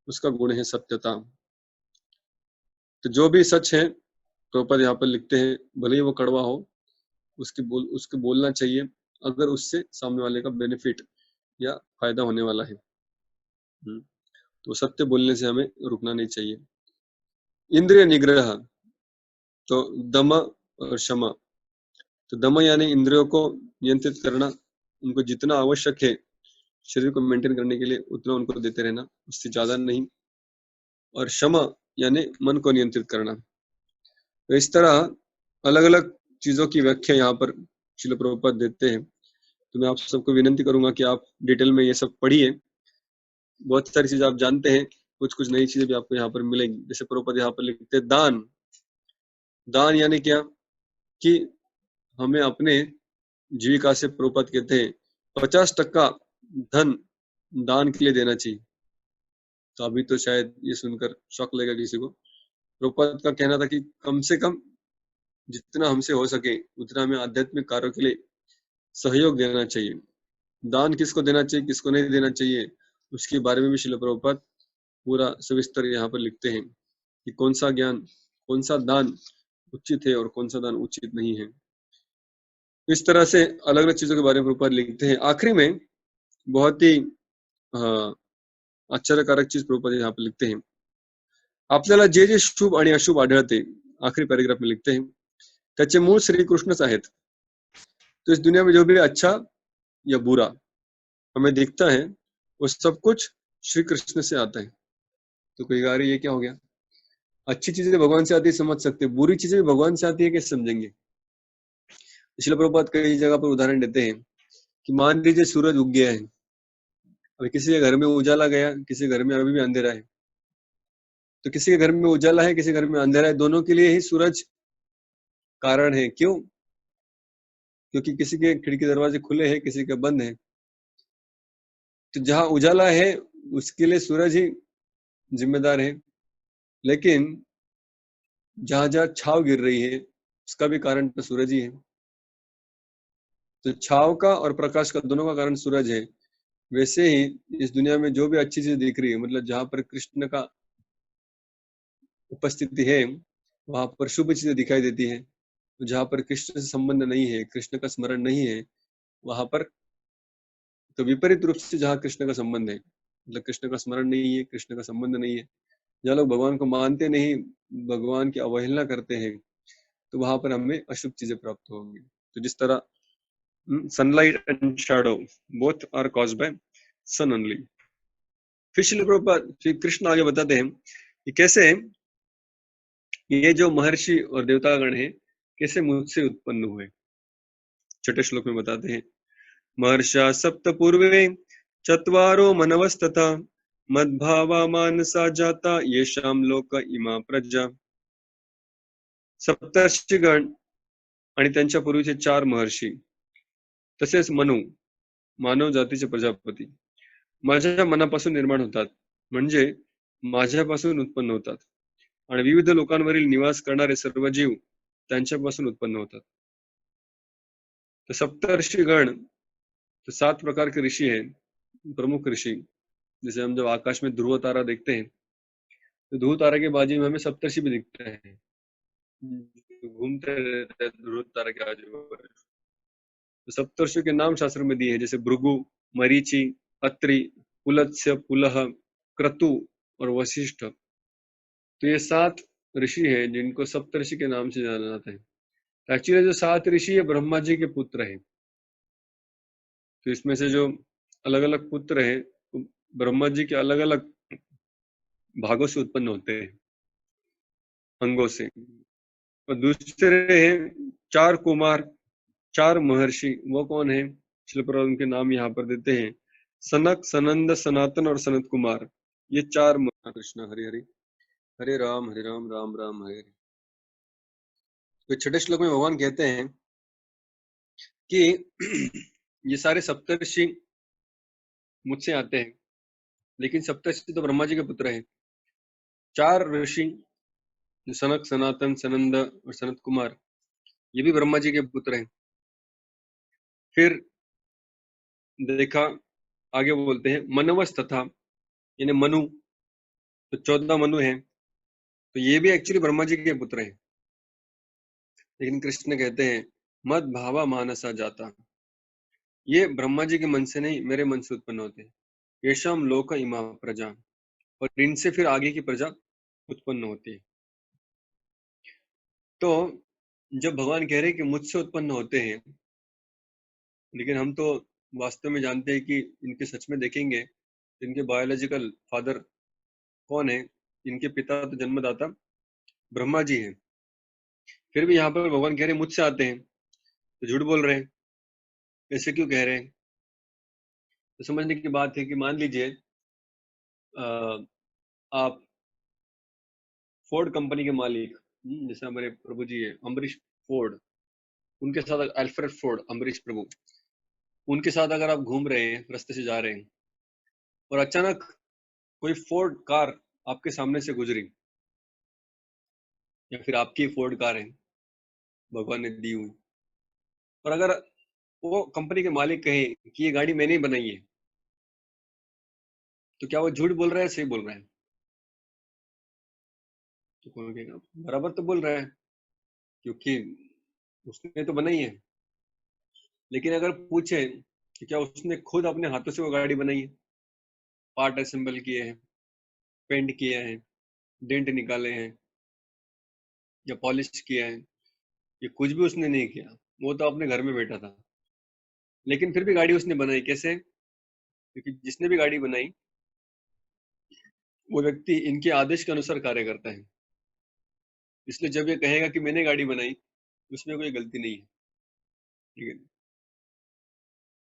उसका गुण है सत्यता। तो जो भी सच है प्रभुपाद यहाँ पर लिखते हैं, भले ही वो कड़वा हो, उसके बोलना चाहिए अगर उससे सामने वाले का बेनिफिट या फायदा होने वाला है। तो सत्य बोलने से हमें रुकना नहीं चाहिए। इंद्रिय निग्रह, तो दम और क्षमा। तो दम यानी इंद्रियों को नियंत्रित करना, उनको जितना आवश्यक है शरीर को मेंटेन करने के लिए उतना उनको देते रहना, उससे ज्यादा नहीं। और क्षमा यानी मन को नियंत्रित करना। तो इस तरह अलग अलग चीजों की व्याख्या यहाँ पर श्रील प्रभुपाद देते हैं। तो मैं आप सबको विनंती करूंगा कि आप डिटेल में ये सब पढ़िए। बहुत सारी चीजें आप जानते हैं, कुछ कुछ नई चीजें भी आपको यहाँ पर मिलेंगी। जैसे प्रभुपाद यहाँ पर लिखते हैं दान। दान यानी क्या कि हमें अपने जीविका से, प्रभुपाद कहते हैं 50% धन दान के लिए देना चाहिए। तो अभी तो शायद ये सुनकर शौक लगेगा किसी को। प्रभुपाद का कहना था कि कम से कम जितना हमसे हो सके उतना हमें आध्यात्मिक कार्यों के लिए सहयोग देना चाहिए। दान किसको देना चाहिए, किसको नहीं देना चाहिए, उसके बारे में भी श्रील प्रभुपाद पूरा सविस्तर यहाँ पर लिखते हैं कि कौन सा ज्ञान, कौन सा दान उचित है और कौन सा दान उचित नहीं है। इस तरह से अलग अलग चीजों के बारे में प्रभुपाद लिखते हैं। आखिरी में बहुत ही आश्चर्यकारक चीज प्रभुपाद यहाँ पर लिखते हैं, आपल्याला जे जे शुभ आणि अशुभ आढळते, आखिरी पैराग्राफ में लिखते हैं, त्याचे मूळ श्रीकृष्णच आहेत। तो इस दुनिया में जो भी अच्छा या बुरा हमें दिखता है वो सब कुछ श्री कृष्ण से आता है। तो कोई कह रही ये क्या हो गया, अच्छी चीजें भगवान से आती है समझ सकते, बुरी चीजें भी भगवान से आती है कैसे समझेंगे। श्रील प्रभुपाद कई जगह पर उदाहरण देते हैं कि मान लीजिए सूरज उग गया है, अभी किसी के घर में उजाला गया, किसी घर में अभी भी अंधेरा है। तो किसी के घर में उजाला है, किसी घर में अंधेरा है, दोनों के लिए ही सूरज कारण है। क्यों? क्योंकि किसी के खिड़की दरवाजे खुले हैं, किसी के बंद है। तो जहां उजाला है उसके लिए सूरज ही जिम्मेदार है, लेकिन जहां जहां छाव गिर रही है उसका भी कारण तो सूरज ही है। तो छाव का और प्रकाश का दोनों का कारण सूरज है। वैसे ही इस दुनिया में जो भी अच्छी चीज दिख रही है, मतलब जहां पर कृष्ण का उपस्थिति है वहां पर शुभ चीजें दिखाई देती है। जहां पर कृष्ण से संबंध नहीं है, कृष्ण का स्मरण नहीं है, वहां पर तो विपरीत रूप से जहाँ कृष्ण का संबंध है, मतलब कृष्ण का स्मरण नहीं है, कृष्ण का संबंध नहीं है, जहाँ लोग भगवान को मानते नहीं, भगवान की अवहेलना करते हैं, तो वहां पर हमें अशुभ चीजें प्राप्त होंगी। तो जिस तरह sunlight and shadow both are caused by sun only. फिर श्री प्रभुपाद, श्री कृष्ण आगे बताते हैं कि कैसे ये जो महर्षि और देवतागण है कैसे मुझसे उत्पन्न हुए। छठे श्लोक में बताते हैं, महर्षा सप्त पूर्वे चत्वारो मनवस्तथा मद्भावा मानसा जाता येषाम लोक इमा प्रजा। सप्तर्षिगण आणि त्यांच्या पूर्वीचे 4 महर्षी तसेच मनु, मानव जातीचे प्रजापती माझ्या मनापासून निर्माण होतात, म्हणजे माझ्यापासून उत्पन्न होतात, आणि विविध लोकांवरील निवास करणारे सर्व जीव त्यांच्यापासून उत्पन्न होतात। तो सप्तर्षिगण, तो 7 प्रकार के ऋषि हैं, प्रमुख ऋषि। जैसे हम जब आकाश में ध्रुव तारा देखते हैं तो ध्रुव तारा के बाजू में हमें सप्तर्षि भी दिखते हैं, घूमते रहते हैं ध्रुव तारा के आजू बाजू। तो सप्तर्षियों के नाम शास्त्र में दिए हैं, जैसे भृगु, मरीचि, अत्रि, पुलत्स्य, पुलह, क्रतु और वशिष्ठ। तो ये 7 ऋषि हैं जिनको सप्तर्षि के नाम से जाना जाता है। एक्चुअली जो 7 ऋषि है ब्रह्मा जी के पुत्र हैं। तो इसमें से जो अलग अलग पुत्र है तो ब्रह्मा जी के अलग अलग भागों से उत्पन्न होते हैं, अंगों से। और दूसरे हैं चार कुमार, चार महर्षि। वो कौन है? शिल प्रभुपाद उनके नाम यहाँ पर देते हैं, सनक, सनंद, सनातन और सनत कुमार। ये चार कृष्ण हरे हरे, हरे राम राम राम हरे हरे। तो छठे श्लोक में भगवान कहते हैं कि ये सारे सप्तर्षि मुझसे आते हैं, लेकिन सप्तर्षि तो ब्रह्मा जी के पुत्र हैं। चार ऋषि, सनक, सनातन, सनंद और सनत कुमार, ये भी ब्रह्मा जी के पुत्र हैं। फिर देखा आगे, वो बोलते हैं मनवस तथा, यानी मनु, तो 14 मनु हैं, तो ये भी एक्चुअली ब्रह्मा जी के पुत्र हैं। लेकिन कृष्ण कहते हैं मद भावा मानसा जाता, ये ब्रह्मा जी के मन से नहीं, मेरे मन से उत्पन्न होते हैं। येषाम लोक इमा प्रजा, और इनसे फिर आगे की प्रजा उत्पन्न होती है। तो जब भगवान कह रहे हैं कि मुझसे उत्पन्न होते हैं, लेकिन हम तो वास्तव में जानते हैं कि इनके सच में देखेंगे, इनके बायोलॉजिकल फादर कौन है? इनके पिता तो जन्मदाता ब्रह्मा जी हैं। फिर भी यहाँ पर भगवान कह रहे हैं मुझसे आते हैं, तो झूठ बोल रहे हैं। ऐसे क्यों कह रहे हैं? तो समझने की बात है कि मान लीजिए आप फोर्ड कंपनी के मालिक, जैसे हमारे प्रभु जी है अम्बरीश फोर्ड, उनके साथ अल्फ्रेड फोर्ड, अम्बरीश प्रभु, उनके साथ अगर आप घूम रहे हैं, रास्ते से जा रहे हैं, और अचानक कोई फोर्ड कार आपके सामने से गुजरी, या फिर आपकी फोर्ड कार है भगवान ने दी हुई, और अगर वो कंपनी के मालिक कहे कि ये गाड़ी मैंने ही बनाई है, तो क्या वो झूठ बोल रहा है, सही बोल रहा है? तो कौन कहेगा बराबर तो बोल रहा है, क्योंकि उसने तो बनाई है। लेकिन अगर पूछे कि क्या उसने खुद अपने हाथों से वो गाड़ी बनाई है, पार्ट असेंबल किए हैं, पेंट किए हैं, डेंट निकाले हैं, या पॉलिश किया है, ये कुछ भी उसने नहीं किया, वो तो अपने घर में बैठा था, लेकिन फिर भी गाड़ी उसने बनाई। कैसे? क्योंकि जिसने भी गाड़ी बनाई वो व्यक्ति इनके आदेश के अनुसार कार्य करता है, इसलिए जब ये कहेगा कि मैंने गाड़ी बनाई, उसमें कोई गलती नहीं है। ठीक है?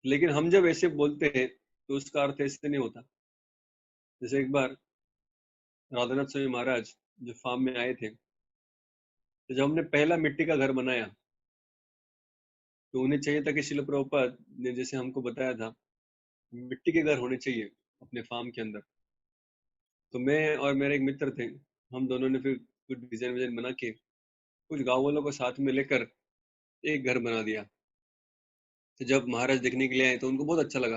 लेकिन हम जब ऐसे बोलते हैं तो उसका अर्थ ऐसे नहीं होता। जैसे एक बार राधानाथ स्वामी महाराज जो फार्म में आए थे, तो जब हमने पहला मिट्टी का घर बनाया, तो उन्हें चाहिए था कि शिल प्रभुपाद ने जैसे हमको बताया था, मिट्टी के घर होने चाहिए अपने फार्म के अंदर। तो मैं और मेरे एक मित्र थे, हम दोनों ने फिर कुछ डिजाइन विजाइन बना के कुछ गाँव वालों को साथ में लेकर एक घर बना दिया। तो जब महाराज देखने के लिए आए तो उनको बहुत अच्छा लगा,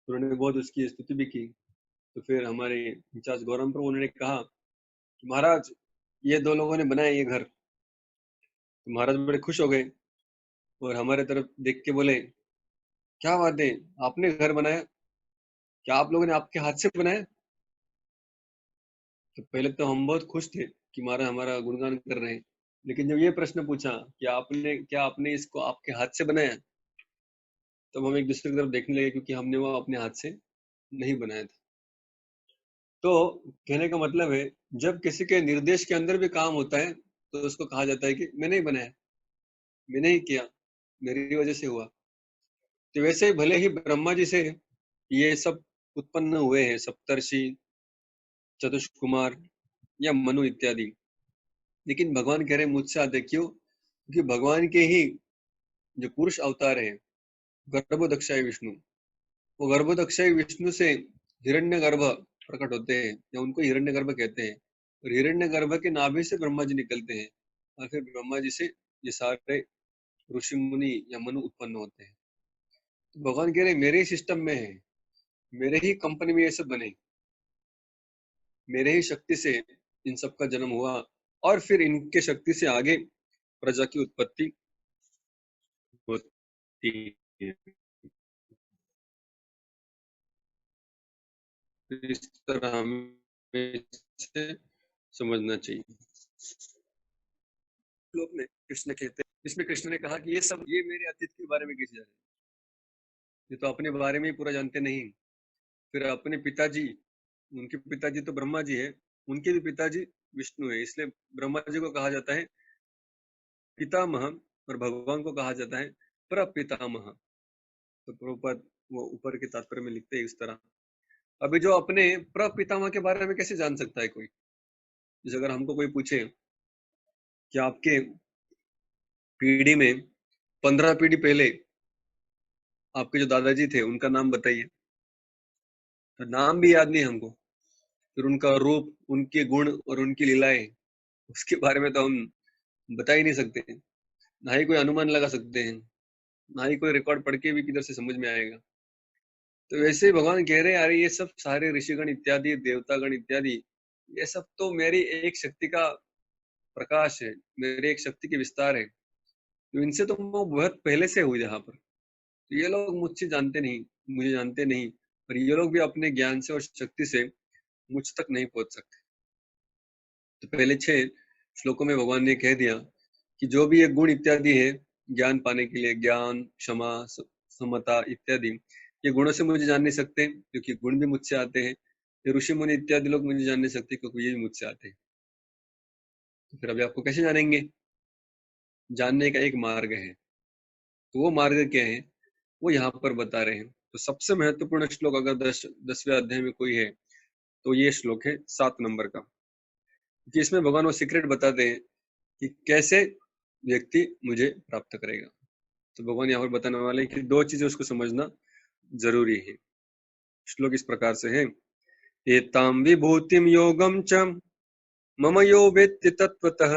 उन्होंने बहुत उसकी स्तुति भी की। तो फिर हमारे इंचार्ज गौरव प्रभु, उन्होंने कहा कि महाराज ये दो लोगों ने बनाया ये घर। तो महाराज बड़े खुश हो गए और हमारे तरफ देख के बोले क्या बात है, आपने घर बनाया? क्या आप लोगों ने आपके हाथ से बनाया? तो पहले तो हम बहुत खुश थे कि महाराज हमारा गुणगान कर रहे हैं, लेकिन जब ये प्रश्न पूछा कि आपने, क्या आपने इसको आपके हाथ से बनाया, तब हम एक दूसरे की तरफ देखने लगे, क्योंकि हमने वो अपने हाथ से नहीं बनाया था। तो कहने का मतलब है, जब किसी के निर्देश के अंदर भी काम होता है तो उसको कहा जाता है कि मैंने ही बनाया, मैंने ही किया, मेरी वजह से हुआ। तो वैसे ही भले ही ब्रह्मा जी से ये सब उत्पन्न हुए हैं, सप्तर्षि, चतुष कुमार या मनु इत्यादि, लेकिन भगवान कह रहे हैं मुझसे आते। क्यों? क्योंकि भगवान के ही जो पुरुष अवतार है, गर्भोदक्षाय विष्णु, वो गर्भोदक्षाय विष्णु से हिरण्यगर्भ प्रकट होते हैं, या उनको हिरण्यगर्भ कहते हैं। और हिरण्यगर्भ के नाभि से ब्रह्मा जी निकलते हैं, और फिर ब्रह्मा जी से ये सारे ऋषि मुनि या मनु उत्पन्न होते हैं। तो भगवान कह रहे मेरे ही सिस्टम में है, मेरे ही कंपनी में ये सब बने, मेरे ही शक्ति से इन सब का जन्म हुआ, और फिर इनके शक्ति से आगे प्रजा की उत्पत्ति होती है। तो इस तरह हमें इसे समझना चाहिए। श्लोक में कृष्ण कहते हैं, इसमें कृष्ण ने कहा कि ये सब, ये मेरे अतीत के बारे में कैसे जाने? ये तो अपने बारे में ही पूरा जानते नहीं। फिर अपने पिताजी, उनके पिताजी तो ब्रह्मा जी है, उनके भी पिताजी विष्णु है, इसलिए ब्रह्मा जी को कहा जाता है पितामह, और भगवान को कहा जाता है प्रपितामह। तो प्रभुपाद वो ऊपर के तात्पर्य में लिखते हैं इस तरह। अभी जो अपने प्रपितामह के बारे में कैसे जान सकता है कोई? जैसे अगर हमको कोई पूछे कि आपके पीढ़ी में 15 पीढ़ी पहले आपके जो दादाजी थे उनका नाम बताइए, तो नाम भी याद नहीं हमको। फिर उनका रूप, उनके गुण और उनकी लीलाएं, उसके बारे में तो हम बता ही नहीं सकते हैं, ना ही कोई अनुमान लगा सकते हैं, ना ही कोई रिकॉर्ड पढ़ के भी किधर से समझ में आएगा। तो वैसे ही भगवान कह रहे हैं, अरे ये सब सारे ऋषिगण इत्यादि, देवतागण इत्यादि, ये सब तो मेरी एक शक्ति का प्रकाश है, मेरे एक शक्ति के विस्तार है। तो इनसे तो मैं बहुत पहले से हूँ यहाँ पर। तो ये लोग मुझसे जानते नहीं, मुझे जानते नहीं, और ये लोग भी अपने ज्ञान से और शक्ति से मुझ तक नहीं पहुंच सकते। तो पहले 6 श्लोकों में भगवान ने कह दिया कि जो भी ये गुण इत्यादि है ज्ञान पाने के लिए, ज्ञान, क्षमा, समता इत्यादि, ये गुणों से मुझे जान नहीं सकते क्योंकि गुण भी मुझसे आते हैं। ये ऋषि मुनि इत्यादि लोग मुझे जान नहीं सकते क्योंकि ये भी मुझसे आते हैं। तो फिर अभी आपको कैसे जानेंगे? जानने का एक मार्ग है। तो वो मार्ग क्या है, वो यहाँ पर बता रहे हैं। तो सबसे महत्वपूर्ण श्लोक अगर 10वें अध्याय में कोई है तो ये श्लोक है 7 नंबर का, कि इसमें भगवान वो सीक्रेट बताते हैं कि कैसे व्यक्ति मुझे प्राप्त करेगा। तो भगवान यहाँ पर बताने वाले हैं कि 2 चीजें उसको समझना जरूरी है। श्लोक इस प्रकार से है, एताम विभूतिम योगम च मम यो वेत्ति तत्वतः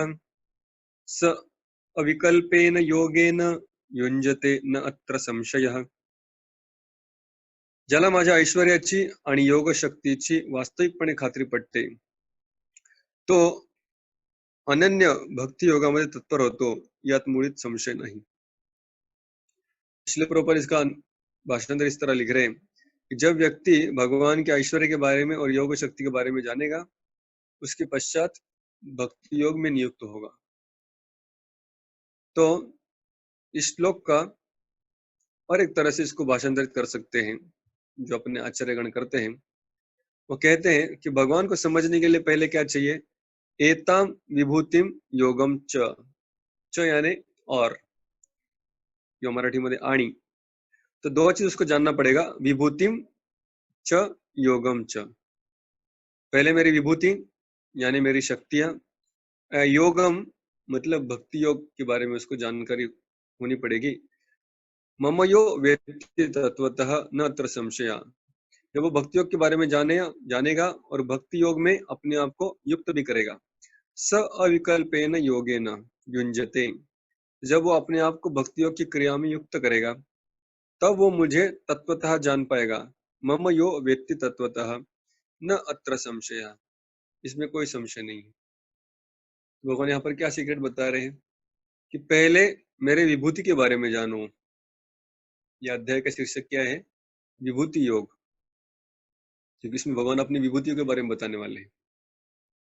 स अविकल्पेन योगेन युञ्जते न अत्र संशयः। ज्याला माझ्या ऐश्वर्याची आणि योग शक्तीची वास्तविकपणे खात्री पटते तो अनन्य भक्ति योगामध्ये तत्पर होतो, यात मुळीच संशय नहीं। इसलिए प्रभुपाद इसका भाषांतर इस तरह लिख रहे हैं कि जब व्यक्ति भगवान के ऐश्वर्य के बारे में और योग शक्ति के बारे में जानेगा, उसके पश्चात भक्ति योग में नियुक्त होगा। तो इस श्लोक का और एक तरह से इसको भाषांतरित कर सकते हैं, जो अपने आचार्यगण करते हैं। वो कहते हैं कि भगवान को समझने के लिए पहले क्या चाहिए, एताम विभूतिम योगम च यानी और, जो मराठी मध्ये आणि, तो 2 चीज उसको जानना पड़ेगा, विभूतिम च योगम च। पहले मेरी विभूति यानी मेरी शक्तियां, योगम मतलब भक्ति योग के बारे में उसको जानकारी होनी पड़ेगी। मम यो वेत्ति तत्वतः न अत्र संशय, जब वो भक्ति योग के बारे में जानेगा और भक्ति योग में अपने आप को युक्त भी करेगा। स अविकल्पेन योगेन युञ्जते, जब वो अपने आप को भक्ति योग की क्रिया में युक्त करेगा तब वो मुझे तत्वतः जान पाएगा। मम यो वेत्ति तत्वतः न अत्र संशय, इसमें कोई संशय नहीं है। भगवान यहाँ पर क्या सीक्रेट बता रहे हैं कि पहले मेरे विभूति के बारे में जानो। यह अध्याय का शीर्षक क्या है, विभूति योग, क्योंकि इसमें भगवान अपनी विभूतियों के बारे में बताने वाले हैं।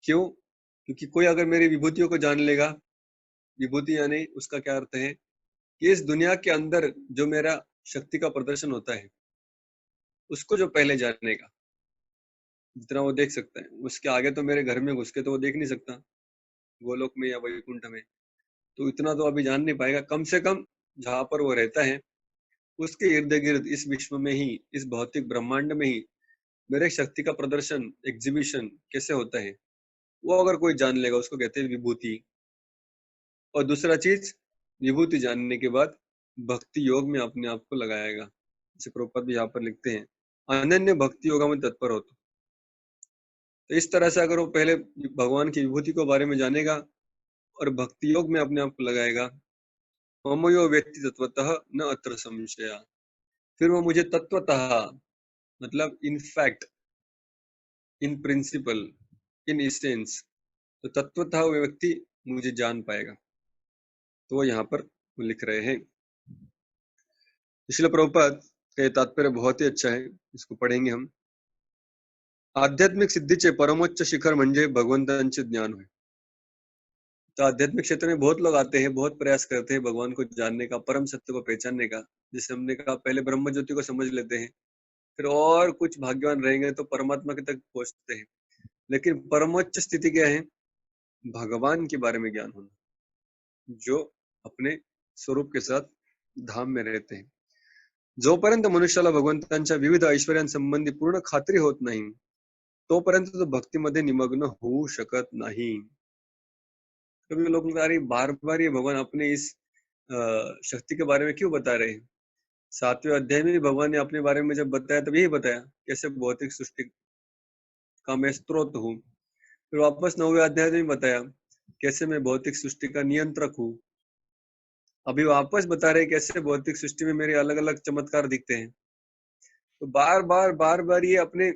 क्यों? क्योंकि कोई अगर मेरी विभूतियों को जान लेगा, विभूति यानी उसका क्या अर्थ है कि इस दुनिया के अंदर जो मेरा शक्ति का प्रदर्शन होता है उसको जो पहले जानेगा, जितना वो देख सकता है, उसके आगे तो मेरे घर में घुस के तो वो देख नहीं सकता, गोलोक में या वैकुंठ में, तो इतना तो अभी जान नहीं पाएगा। कम से कम जहां पर वो रहता है उसके इर्द गिर्द, इस विश्व में ही, इस भौतिक ब्रह्मांड में ही मेरे शक्ति का प्रदर्शन, एग्जीबिशन कैसे होता है, वो अगर कोई जान लेगा उसको कहते हैं विभूति। और दूसरा चीज, विभूति जानने के बाद भक्ति योग में अपने आप को लगाएगा। जैसे प्रभुपाद भी यहाँ पर लिखते हैं, अनन्य भक्ति योगा में तत्पर हो। तो इस तरह से अगर वो पहले भगवान की विभूति के बारे में जानेगा और भक्ति योग में अपने आप को लगाएगा, मम यो वेत्ति तत्वतः न अत्र संशय, फिर वो मुझे तत्वतः मतलब in fact, in principle, in essence, तो तत्वतः वो व्यक्ति मुझे जान पाएगा। तो वो यहाँ पर लिख रहे हैं। इसलिए प्रभुपाद का ये तात्पर्य बहुत ही अच्छा है, इसको पढ़ेंगे हम। आध्यात्मिक सिद्धीचे परमोच्च शिखर म्हणजे भगवंतांचे ज्ञान होय। तो आध्यात्मिक क्षेत्र में बहुत लोग आते हैं, बहुत प्रयास करते हैं भगवान को जानने का, परम सत्य को पहचानने का, जैसे हमने कहा पहले ब्रह्म ज्योति को समझ लेते हैं, फिर और कुछ भाग्यवान रहेंगे तो परमात्मा के तक पहुंचते हैं। लेकिन परमोच्च स्थिति क्या है? भगवान के बारे में ज्ञान होना, जो अपने स्वरूप के साथ धाम में रहते हैं। जोपर्यंत मनुष्याला भगवंतांच्या विविध ऐश्वर्यांसंबंधी पूर्ण खात्री होत नाही, तोपर्यंत तो भक्तीमध्ये निमग्न होऊ शकत नाही। कभी लोग बोलते हैं, अरे बार बार ये भगवान अपने इस शक्ति के बारे में क्यों बता रहे हैं? 7वें अध्याय में भी भगवान ने अपने बारे में जब बताया तब यही बताया कैसे भौतिक सृष्टि का मैं स्रोत हूँ। फिर वापस 9वें अध्याय में बताया कैसे मैं भौतिक सृष्टि का नियंत्रक हूँ। अभी वापस बता रहे कैसे भौतिक सृष्टि में मेरे अलग अलग चमत्कार दिखते हैं। तो बार बार ये अपने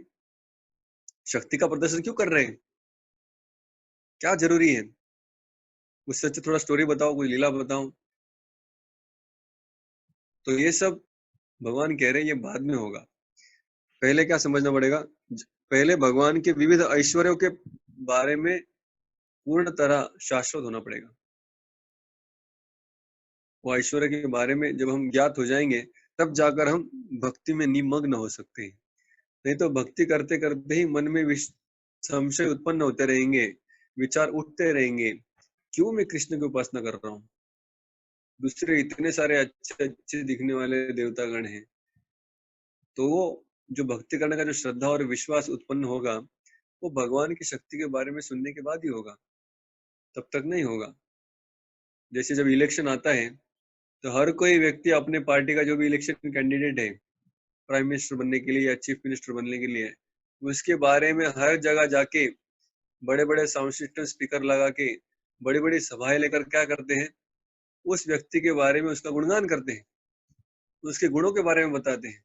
शक्ति का प्रदर्शन क्यों कर रहे हैं? क्या जरूरी है? उससे अच्छा थोड़ा स्टोरी बताओ, कोई लीला बताओ। तो ये सब भगवान कह रहे हैं ये बाद में होगा। पहले क्या समझना पड़ेगा? पहले भगवान के विविध ऐश्वर्यों के बारे में पूर्ण तरह शाश्वत होना पड़ेगा। वो ऐश्वर्य के बारे में जब हम ज्ञात हो जाएंगे तब जाकर हम भक्ति में निमग्न हो सकते हैं। नहीं तो भक्ति करते करते ही मन में संशय उत्पन्न होते रहेंगे, विचार उठते रहेंगे, क्यों मैं कृष्ण की उपासना कर रहा हूँ, दूसरे इतने सारे अच्छे अच्छे दिखने वाले देवतागण हैं। तो वो जो भक्ति करने का जो श्रद्धा और विश्वास उत्पन्न होगा वो भगवान की शक्ति के बारे में सुनने के बाद ही होगा, तब तक नहीं होगा। जैसे जब इलेक्शन आता है तो हर कोई व्यक्ति अपने पार्टी का जो भी इलेक्शन कैंडिडेट है, प्राइम मिनिस्टर बनने के लिए या चीफ मिनिस्टर बनने के लिए, उसके बारे में हर जगह जाके बड़े बड़े साउंड सिस्टम स्पीकर लगा के बड़ी बड़ी सभाएं लेकर क्या करते हैं? उस व्यक्ति के बारे में उसका गुणगान करते हैं, उसके गुणों के बारे में बताते हैं,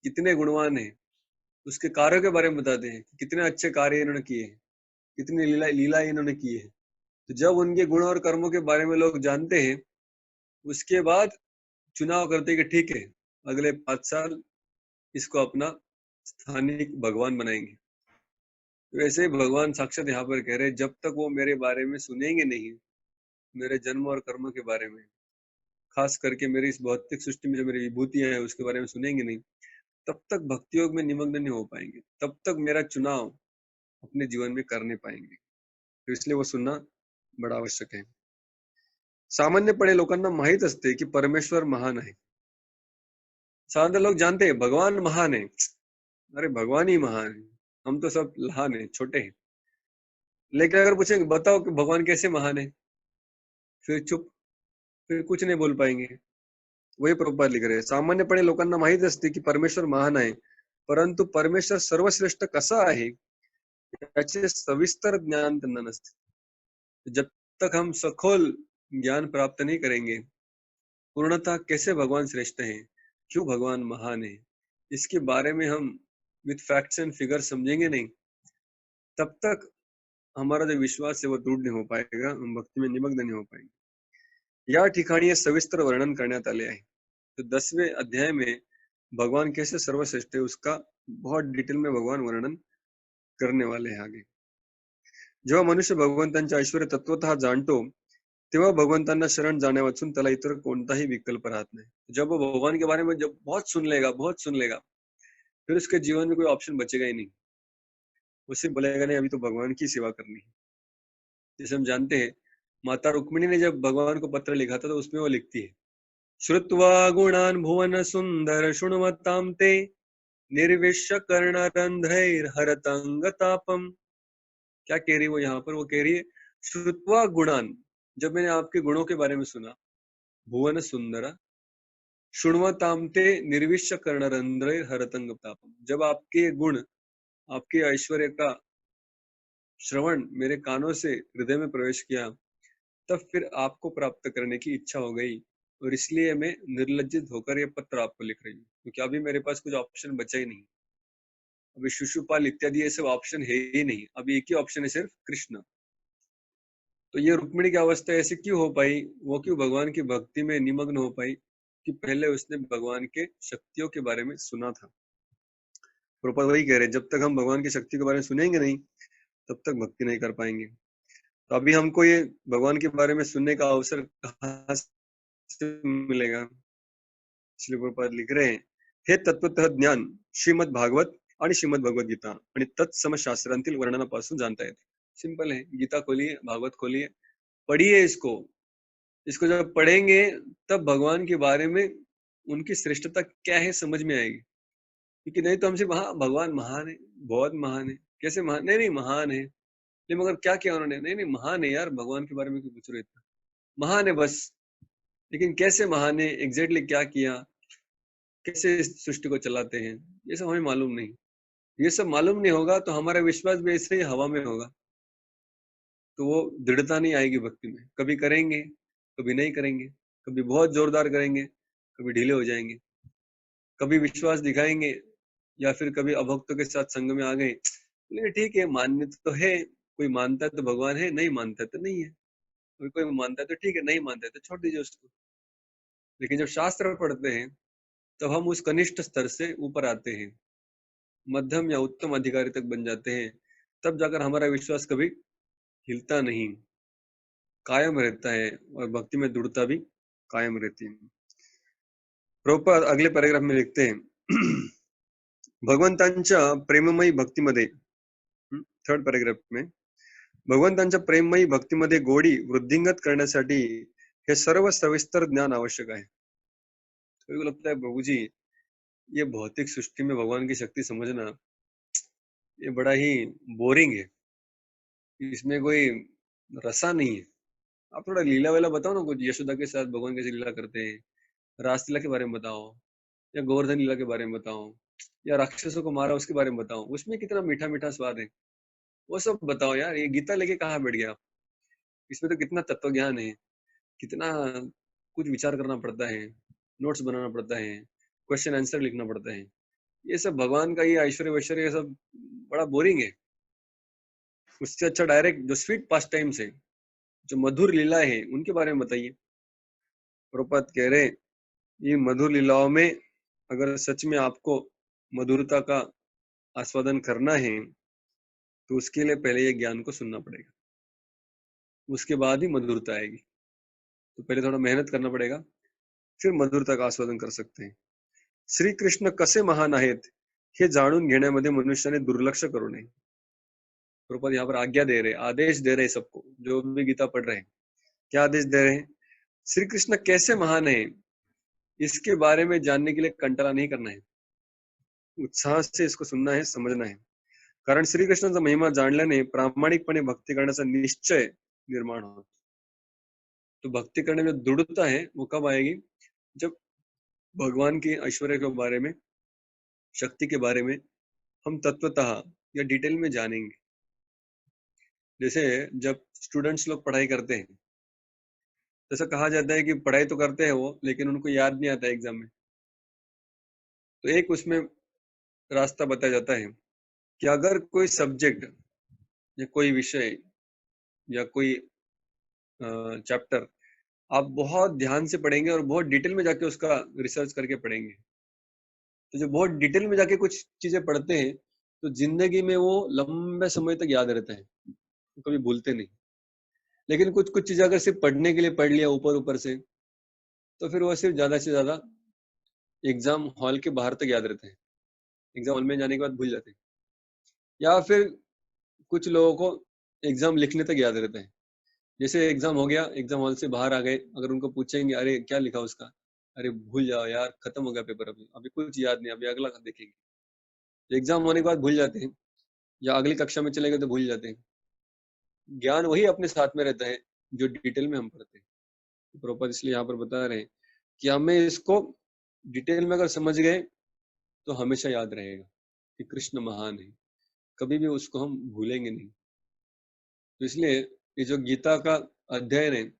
कितने गुणवान है, उसके कार्यों के बारे में बताते हैं, कितने अच्छे कार्य इन्होंने किए हैं, कितनी लीला इन्होंने की है। तो जब उनके गुण और कर्मों के बारे में लोग जानते हैं, उसके बाद चुनाव करते हैं कि ठीक है अगले 5 साल इसको अपना स्थानीय भगवान बनाएंगे। तो वैसे भगवान साक्षात यहाँ पर कह रहे हैं जब तक वो मेरे बारे में सुनेंगे नहीं, मेरे जन्म और कर्म के बारे में, खास करके मेरी इस भौतिक सृष्टि में जो मेरी विभूतियां हैं उसके बारे में सुनेंगे नहीं, तब तक भक्ति योग में निमग्न नहीं हो पाएंगे, तब तक मेरा चुनाव अपने जीवन में कर नहीं पाएंगे। तो इसलिए वो सुनना बड़ा आवश्यक है। सामान्यपणे लोकांना माहित असते की परमेश्वर महान आहे। साधारण लोग जानते हैं भगवान महान है, अरे भगवान ही महान है, हम तो सब लहान है, छोटे हैं। लेकिन अगर पूछेंगे बताओ कि भगवान कैसे महान है, फिर चुप, फिर कुछ नहीं बोल पाएंगे। वही प्रभुपाद लिख रहे हैं, सामान्यपणे लोकांना माहित असते की परमेश्वर महान आहे, परंतु परमेश्वर सर्वश्रेष्ठ कसा आहे याचे सविस्तर ज्ञान त्यांना नसते। जब तक हम सखोल ज्ञान प्राप्त नहीं करेंगे, पूर्णतः कैसे भगवान श्रेष्ठ हैं, क्यों भगवान महान है, इसके बारे में हम विथ फैक्ट्स एंड फिगर समझेंगे नहीं, तब तक हमारा जो विश्वास है वो दृढ़ नहीं हो पाएगा, हम भक्ति में निमग्न नहीं हो पाएंगे। या ठिकाणी हे सविस्तर वर्णन करण्यात आले आहे। तो 10वें अध्याय में भगवान कैसे सर्वश्रेष्ठ है उसका बहुत डिटेल में भगवान वर्णन करने वाले हैं आगे। जेव्हा मनुष्य भगवंतांचे ऐश्वर्य तत्वतः जाणतो तेव्हा भगवंतांना शरण जाने वाचून त्याला इतर कोणताही विकल्प राहत नहीं। जब वो भगवान के बारे में जब बहुत सुन लेगा फिर उसके जीवन में कोई ऑप्शन बचेगा ही नहीं। वो सिर्फ बोलेगा नहीं अभी तो भगवान की सेवा करनी है। जैसे हम जानते हैं माता रुक्मिणी ने जब भगवान को पत्र लिखा था तो उसमें वो लिखती है, श्रुत्वा गुणान भुवन सुंदर शृण्वताम ते निर्विश्य कर्णरंध्रैर्हरतंगतापम। क्या कह रही है वो यहाँ पर? वो कह रही है श्रुत्वा गुणान, जब मैंने आपके गुणों के बारे में सुना, भुवन सुंदर शृण्वतामते निर्विश्य कर्णरंध्रैर्हरतंगतापम, जब आपके गुण आपके ऐश्वर्य का श्रवण मेरे कानों से हृदय में प्रवेश किया, तब फिर आपको प्राप्त करने की इच्छा हो गई और इसलिए मैं निर्लज्जित होकर ये पत्र आपको लिख रही हूँ, क्योंकि अभी मेरे पास कुछ ऑप्शन बचा ही नहीं। अभी शिशुपाल इत्यादि ये सब ऑप्शन है ही नहीं, अभी एक ही ऑप्शन है सिर्फ कृष्ण। तो ये रुक्मिणी की अवस्था ऐसी क्यों हो पाई, वो क्यों भगवान की भक्ति में निमग्न हो पाई? कि पहले उसने भगवान के शक्तियों के बारे में सुना था। प्रभुपाद वही कह रहे हैं जब तक हम भगवान की शक्ति के बारे में सुनेंगे नहीं तब तक भक्ति नहीं कर पाएंगे। तो अभी हमको ये भगवान के बारे में सुनने का अवसर कहाँ से मिलेगा? श्री प्रभुपाद लिख रहे हैं, हे तत्वतः ज्ञान श्रीमद भागवत आणि श्रीमद भगवद्गीता आणि तत्सम शास्त्रांतील वर्णनापासून जाणता येते. सिंपल है, गीता खोलिए, भागवत खोलिए, पढ़िए इसको. इसको जब पढ़ेंगे तब भगवान के बारे में उनकी श्रेष्ठता क्या है समझ में आएगी. क्योंकि नहीं तो हमसे हाँ भगवान महान है, बहुत महान है. कैसे महान? नहीं नहीं महान है. नहीं मगर क्या किया उन्होंने? नहीं नहीं महान है यार, भगवान के बारे में क्यों पूछ रहे इतना? महान है बस. लेकिन कैसे महान है, एग्जैक्टली क्या किया, कैसे इस सृष्टि को चलाते हैं, ये सब हमें मालूम नहीं. ये सब मालूम नहीं होगा तो हमारा विश्वास भी ऐसे ही हवा में होगा. तो वो दृढ़ता नहीं आएगी भक्ति में. कभी करेंगे, कभी नहीं करेंगे, कभी बहुत जोरदार करेंगे, कभी ढीले हो जाएंगे, कभी विश्वास दिखाएंगे या फिर कभी अभक्तों के साथ संग में आ गए. लेकिन ठीक है, मान्य तो है, कोई मानता है तो भगवान है, नहीं मानता है तो नहीं है. कोई कोई मानता है तो ठीक है, नहीं मानता है तो छोड़ दीजिए उसको. लेकिन जब शास्त्र पढ़ते हैं तब हम उस कनिष्ठ स्तर से ऊपर आते हैं, मध्यम या उत्तम अधिकारी तक बन जाते हैं. तब जाकर हमारा विश्वास कभी हिलता नहीं, कायम रहता है और भक्ति में दृढ़ता भी कायम रहती है. प्रभुपाद अगले पैराग्राफ में लिखते हैं भगवंतांच्या प्रेममयी भक्तीमध्ये, थर्ड पैराग्राफ में, भगवंतांच्या प्रेममयी भक्तीमध्ये गोडी वृद्धिंगत करण्यासाठी हे सर्व सविस्तर ज्ञान आवश्यक आहे. तो लगता है प्रभु जी, ये भौतिक सृष्टि में भगवान की शक्ति समझना ये बड़ा ही बोरिंग है, इसमें कोई रसा नहीं है. आप थोड़ा लीला वेला बताओ ना, कुछ यशोदा के साथ भगवान कैसे लीला करते हैं, रासलीला के बारे में बताओ, या गोवर्धन लीला के बारे में बताओ, या राक्षसों को मारा उसके बारे में बताओ, उसमें कितना मीठा मीठा स्वाद है, वो सब बताओ यार. ये गीता लेके कहाँ बैठ गया आप? इसमें तो कितना तत्व ज्ञान है, कितना कुछ विचार करना पड़ता है, नोट्स बनाना पड़ता है, क्वेश्चन आंसर लिखना पड़ता है. ये सब भगवान का ये ऐश्वर्य वैश्वर्य ये सब बड़ा बोरिंग है. उससे अच्छा डायरेक्ट जो स्वीट पास टाइम्स है, जो मधुर लीला है, उनके बारे में बताइए. प्रभुपाद कह रहे ये मधुर लीलाओं में अगर सच में आपको मधुरता का आस्वादन करना है तो उसके लिए पहले ये ज्ञान को सुनना पड़ेगा, उसके बाद ही मधुरता आएगी. तो पहले थोड़ा मेहनत करना पड़ेगा, फिर मधुरता का आस्वादन कर सकते हैं. श्री कृष्ण कसे महान आहेत हे जाणून घेण्यामध्ये मनुष्याने दुर्लक्ष करू नये. प्रभुपाद यहाँ पर आज्ञा दे रहे, आदेश दे रहे सबको, जो भी गीता पढ़ रहे हैं. क्या आदेश दे रहे हैं? श्री कृष्ण कैसे महान है इसके बारे में जानने के लिए कंटाला नहीं करना है, उत्साह से इसको सुनना है, समझना है. कारण श्रीकृष्णाचा महिमा जाणल्याने प्रामाणिकपणे भक्ती करण्याचा निश्चय निर्माण होतो. तो भक्ति करने में दृढ़ता है वो कब आएगी? जब भगवान के ऐश्वर्य के बारे में, शक्ति के बारे में हम तत्वतः या डिटेल में जानेंगे. जैसे जब स्टूडेंट्स लोग पढ़ाई करते हैं, जैसा कहा जाता है कि पढ़ाई तो करते हैं वो, लेकिन उनको याद नहीं आता एग्जाम में. तो एक उसमें रास्ता बताया जाता है कि अगर कोई सब्जेक्ट या कोई विषय या कोई चैप्टर आप बहुत ध्यान से पढ़ेंगे और बहुत डिटेल में जाके उसका रिसर्च करके पढ़ेंगे, तो जो बहुत डिटेल में जाके कुछ चीजें पढ़ते हैं तो जिंदगी में वो लंबे समय तक याद रहता है, तो कभी भूलते नहीं. लेकिन कुछ कुछ चीजें अगर सिर्फ पढ़ने के लिए पढ़ लिया ऊपर ऊपर से, तो फिर वो सिर्फ ज्यादा से ज्यादा एग्जाम हॉल के बाहर तक याद रहता है, एग्जाम हॉल में जाने के बाद भूल जाते हैं. या फिर कुछ लोगों को एग्जाम लिखने तक याद रहता है. जैसे एग्जाम हो गया, एग्जाम हॉल से बाहर आ गए, अगर उनको पूछेंगे अरे क्या लिखा उसका, अरे भूल जाओ यार, खत्म हो गया पेपर, अभी अभी कुछ याद नहीं, अभी अगला देखेंगे. एग्जाम होने के बाद भूल जाते हैं, या अगली कक्षा में चले गए तो भूल जाते हैं. ज्ञान वही अपने साथ में रहता है जो डिटेल में हम पढ़ते हैं. प्रॉपर इसलिए यहाँ पर बता रहे हैं कि हमें इसको डिटेल में अगर समझ गए तो हमेशा याद रहेगा कि कृष्ण महान है, कभी भी उसको हम भूलेंगे नहीं. तो इसलिए ये जो गीता का अध्ययन है,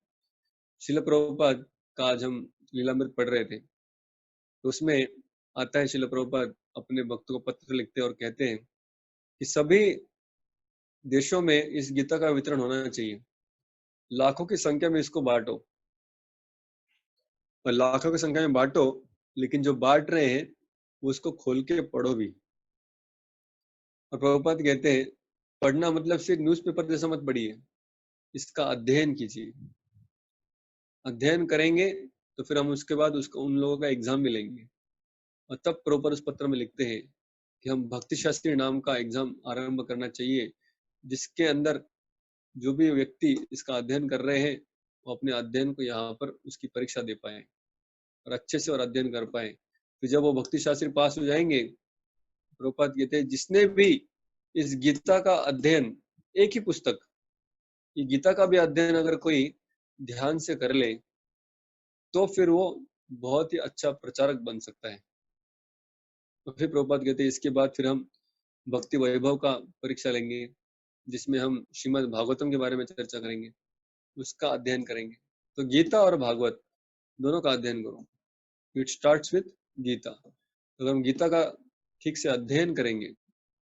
शिल प्रभुपाद का आज हम लीलामृत पढ़ रहे थे, तो उसमें आता है शिल प्रभुपाद अपने भक्तों को पत्र लिखते हैं और कहते हैं कि सभी देशों में इस गीता का वितरण होना चाहिए, लाखों की संख्या में इसको बांटो, और लाखों की संख्या में बांटो, लेकिन जो बांट रहे हैं उसको खोल के पढ़ो भी. और प्रभुपाद कहते हैं पढ़ना मतलब सिर्फ न्यूज़पेपर जैसा मत पढ़िए, इसका अध्ययन कीजिए. अध्ययन करेंगे तो फिर हम उसके बाद उसको उन लोगों का एग्जाम भी लेंगे, और तब प्रॉपर उस पत्र में लिखते हैं कि हम भक्ति शास्त्री नाम का एग्जाम आरंभ करना चाहिए, जिसके अंदर जो भी व्यक्ति इसका अध्ययन कर रहे हैं वो अपने अध्ययन को यहाँ पर उसकी परीक्षा दे पाए और अच्छे से और अध्ययन कर पाए। तो जब वो भक्ति शास्त्री पास हो जाएंगे, प्रभुपाद कहते हैं जिसने भी इस गीता का अध्ययन, एक ही पुस्तक, ये गीता का भी अध्ययन अगर कोई ध्यान से कर ले तो फिर वो बहुत ही अच्छा प्रचारक बन सकता है। तो फिर प्रभुपाद कहते हैं इसके बाद फिर हम भक्ति वैभव का परीक्षा लेंगे, जिसमें हम श्रीमद् भागवतम के बारे में चर्चा करेंगे, उसका अध्ययन करेंगे। तो गीता और भागवत दोनों का अध्ययन करो। It starts with Gita. अगर हम गीता का ठीक से अध्ययन करेंगे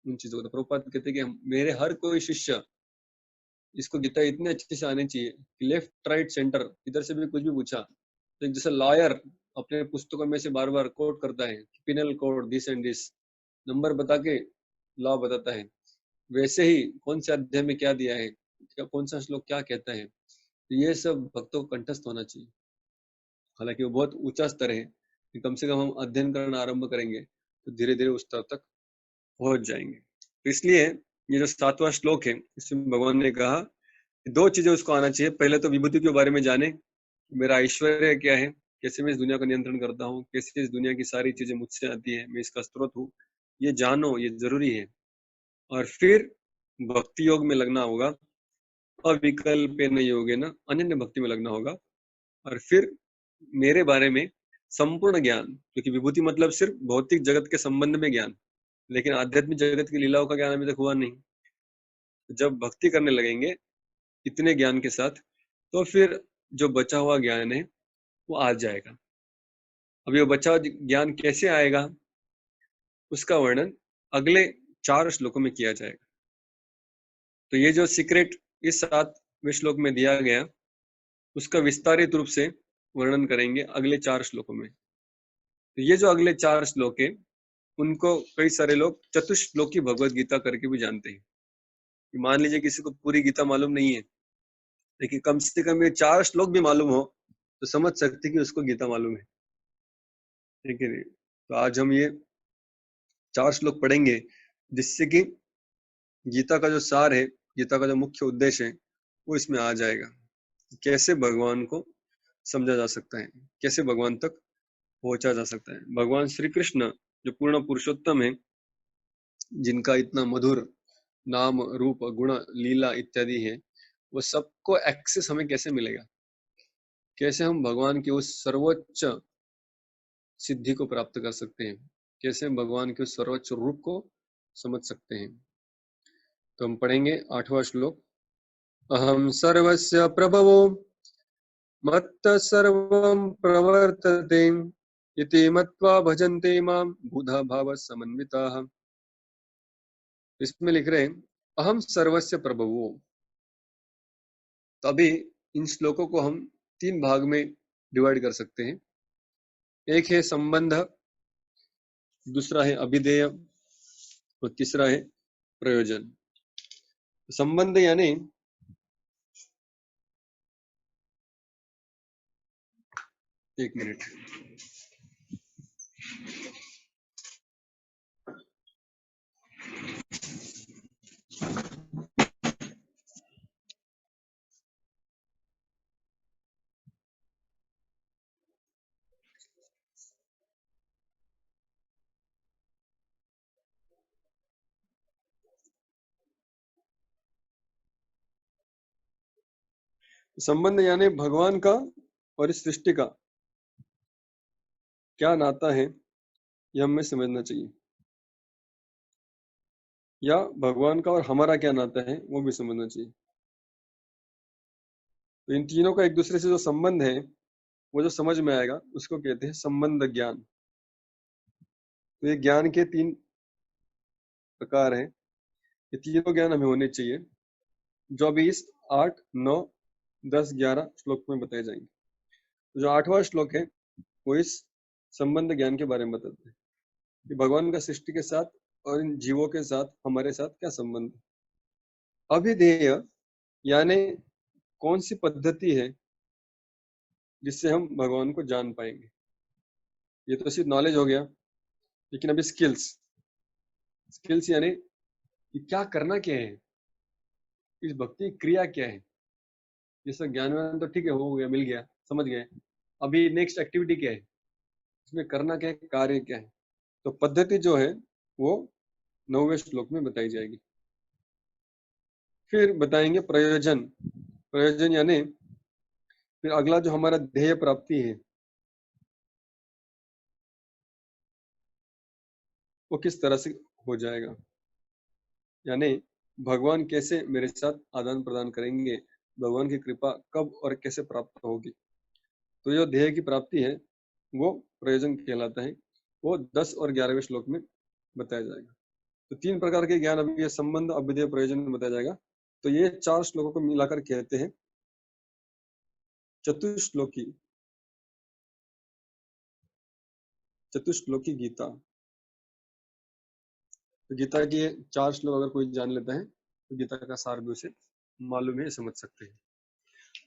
उन चीजों को, तो प्रभुपाद कहते हैं कि मेरे हर कोई शिष्य इसको गीता इतने अच्छे से आने चाहिए कि लेफ्ट राइट सेंटर इधर से भी कुछ भी पूछा तो जैसे लॉयर अपने पुस्तकों में से बार बार कोट करता है, penal code this and this, number बता के लॉ बताता है, वैसे ही कौन से अध्याय में क्या दिया है, कौन सा श्लोक क्या कहता है, तो ये सब भक्तों को कंठस्थ होना चाहिए। हालांकि वो बहुत ऊंचा स्तर है कि कम से कम हम अध्ययन करना आरंभ करेंगे तो धीरे धीरे उस स्तर तक पहुंच जाएंगे। तो इसलिए ये जो 7वां श्लोक है, इसमें भगवान ने कहा कि 2 चीजें उसको आना चाहिए। पहले तो विभूति के बारे में जाने, मेरा ऐश्वर्य क्या है, कैसे मैं इस दुनिया का नियंत्रण करता हूँ, कैसे इस दुनिया की सारी चीजें मुझसे आती है, मैं इसका स्रोत हूँ, ये जानो, ये जरूरी है। और फिर भक्ति योग में लगना होगा, अविकल्पेन योगेन अनन्य भक्ति में लगना होगा। और फिर मेरे बारे में संपूर्ण ज्ञान, क्योंकि विभूति मतलब सिर्फ भौतिक जगत के संबंध में ज्ञान, लेकिन आध्यात्मिक जगत की लीलाओं का ज्ञान अभी तक हुआ नहीं। जब भक्ति करने लगेंगे इतने ज्ञान के साथ, तो फिर जो बचा हुआ ज्ञान है वो आ जाएगा। अब ये बचा हुआ ज्ञान कैसे आएगा, उसका वर्णन अगले 4 श्लोकों में किया जाएगा। तो ये जो सीक्रेट इस 7वें श्लोक में दिया गया, उसका विस्तारित रूप से वर्णन करेंगे अगले 4 श्लोकों में। तो ये जो अगले 4 श्लोक है, उनको कई सारे लोग चतुश्लोकी भगवत गीता करके भी जानते हैं। मान लीजिए किसी को पूरी गीता मालूम नहीं है, लेकिन कम से कम ये 4 श्लोक भी मालूम हो तो समझ सकते कि उसको गीता मालूम है, ठीक है। तो आज हम ये 4 श्लोक पढ़ेंगे, जिससे कि गीता का जो सार है, गीता का जो मुख्य उद्देश्य है, वो इसमें आ जाएगा। कैसे भगवान को समझा जा सकता है, कैसे भगवान तक पहुंचा जा सकता है। भगवान श्री कृष्ण जो पूर्ण पुरुषोत्तम है, जिनका इतना मधुर नाम रूप गुण लीला इत्यादि है, वो सबको एक्सेस हमें कैसे मिलेगा, कैसे हम भगवान की उस सर्वोच्च सिद्धि को प्राप्त कर सकते हैं, कैसे हम भगवान के उस सर्वोच्च रूप को समझ सकते हैं। तो हम पढ़ेंगे 8वां श्लोक। अहम सर्वस्य प्रभवो मत्त सर्वं प्रवर्तते इति मत्वा भजन्ते मां बुधा भाव समन्विताः। इसमें लिख रहे हैं अहम सर्वस्य प्रभवो। तो अभी इन श्लोकों को हम 3 भाग में डिवाइड कर सकते हैं। एक है संबंध, दूसरा है अभिधेय और तीसरा है प्रयोजन। संबंध यानी एक मिनट, संबंध यानी भगवान का और इस सृष्टि का क्या नाता है, यह हमें समझना चाहिए, या भगवान का और हमारा क्या नाता है वो भी समझना चाहिए। तो इन तीनों का एक दूसरे से जो संबंध है, वो जो समझ में आएगा उसको कहते हैं संबंध ज्ञान। तो ये ज्ञान के 3 प्रकार हैं। ये तीनों ज्ञान हमें होने चाहिए, जो अभी इस 8, 9, 10, 11 श्लोक में बताए जाएंगे। तो जो 8वां श्लोक है वो इस संबंध ज्ञान के बारे में बताते हैं कि भगवान का सृष्टि के साथ और इन जीवों के साथ हमारे साथ क्या संबंध है। अभिधेय यानी कौन सी पद्धति है जिससे हम भगवान को जान पाएंगे। ये तो सिर्फ नॉलेज हो गया, लेकिन अभी स्किल्स। स्किल्स यानी कि क्या करना क्या है, इस भक्ति की क्रिया क्या है। जैसे ज्ञान व्यान तो ठीक है, हो गया, मिल गया, समझ गए। अभी नेक्स्ट एक्टिविटी क्या है, इसमें करना क्या है, कार्य क्या है। तो पद्धति जो है वो 9वें श्लोक में बताई जाएगी। फिर बताएंगे प्रयोजन। प्रयोजन यानी फिर अगला जो हमारा ध्येय प्राप्ति है वो किस तरह से हो जाएगा, यानी भगवान कैसे मेरे साथ आदान प्रदान करेंगे, भगवान की कृपा कब और कैसे प्राप्त होगी। तो जो ध्येय की प्राप्ति है वो प्रयोजन कहलाता है। वो 10 और 11वें श्लोक में बताया जाएगा। तो 3 प्रकार के ज्ञान, अभी ये संबंध, अभ्युदय, प्रयोजन में बताया जाएगा। तो ये 4 श्लोकों को मिलाकर कहते हैं चतुश्लोकी चतुश्लोकी गीता। तो गीता के 4 श्लोक अगर कोई जान लेता है तो गीता का सार भी उसे मालूम है, समझ सकते हैं।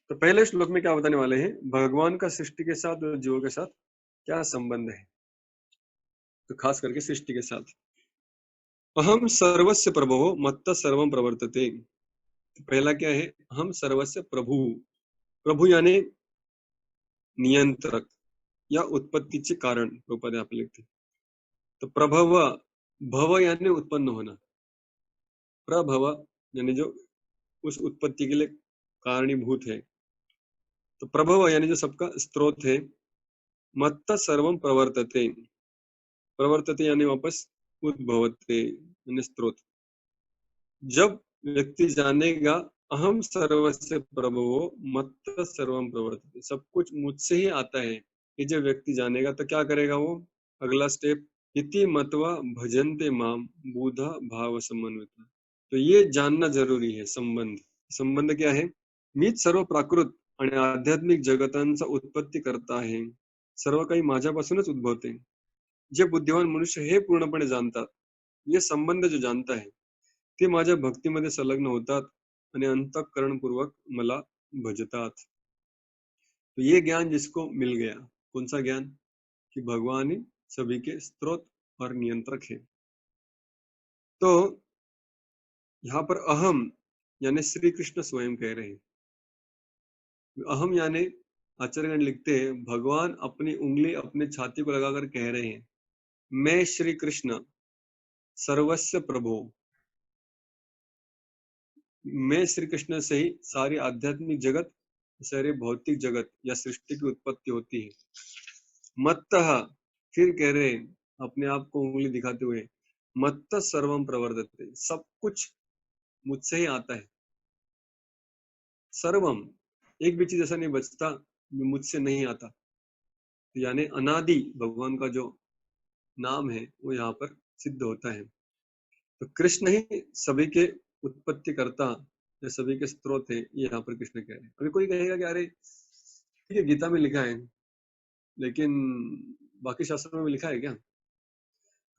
तो पहले श्लोक में क्या बताने वाले हैं, भगवान का सृष्टि के साथ और जीवों के साथ क्या संबंध है। तो खास करके सृष्टि के साथ। अहम सर्वस्य प्रभो मत्त सर्वम प्रवर्तते। तो पहला क्या है, हम सर्वस्य प्रभु। प्रभु यानी नियंत्रक या उत्पत्तीचे कारण, रूपात आप लिखते। तो प्रभव, भव यानी उत्पन्न होना, प्रभव यानी जो उस उत्पत्ति के लिए कारणीभूत है। तो प्रभव यानी जो सबका स्रोत है। मत्त सर्वम प्रवर्तते, प्रवर्तते यानी वापस उद्भवते यानी स्रोत। जब व्यक्ति जानेगा अहम सर्वस्य प्रभवो मत्त सर्वम प्रवर्तते, सब कुछ मुझसे ही आता है, ये जब व्यक्ति जानेगा तो क्या करेगा वो, अगला स्टेप, इति मत्वा भजन्ते माम बुधा भाव समन्विता। तो ये जानना जरुरी है। संबंध, संबंध क्या है, मीच सर्व प्राकृत आणि आध्यात्मिक जगतांचा उत्पत्ती करता आहे, सर्व काही माझ्यापासूनच उद्भवते। जे बुद्धिमान मनुष्य हे पूर्णपणे जाणतात, ये संबंध जो जानता है ते माझ्या भक्तीमध्ये संलग्न होतात आणि अंतःकरणपूर्वक मला भजतात। तो ये ज्ञान जिसको मिल गया, कौन सा ज्ञान, कि भगवान ही सभी के स्रोत और नियंत्रक है। तो यहाँ पर अहम यानी श्री कृष्ण स्वयं कह रहे हैं। अहम यानी आचार्यगण लिखते हैं, भगवान अपनी उंगली अपने छाती को लगाकर कह रहे हैं, मैं श्री कृष्ण सर्वस्व प्रभु, मैं श्री कृष्ण से ही सारी आध्यात्मिक जगत, सारे भौतिक जगत या सृष्टि की उत्पत्ति होती है। मत्तः, फिर कह रहे हैं अपने आप को उंगली दिखाते हुए, मत्त सर्वम प्रवर्तते, सब कुछ मुझसे ही आता है। सर्वम, एक भी चीज ऐसा नहीं बचता जो मुझसे नहीं आता। यानी अनादि भगवान का जो नाम है वो यहाँ पर सिद्ध होता है। तो कृष्ण ही सभी के उत्पत्ति करता या सभी के स्रोत है, ये यहाँ पर कृष्ण कह रहे हैं। अभी कोई कहेगा कि अरे ठीक है, गीता में लिखा है, लेकिन बाकी शास्त्रों में लिखा है क्या।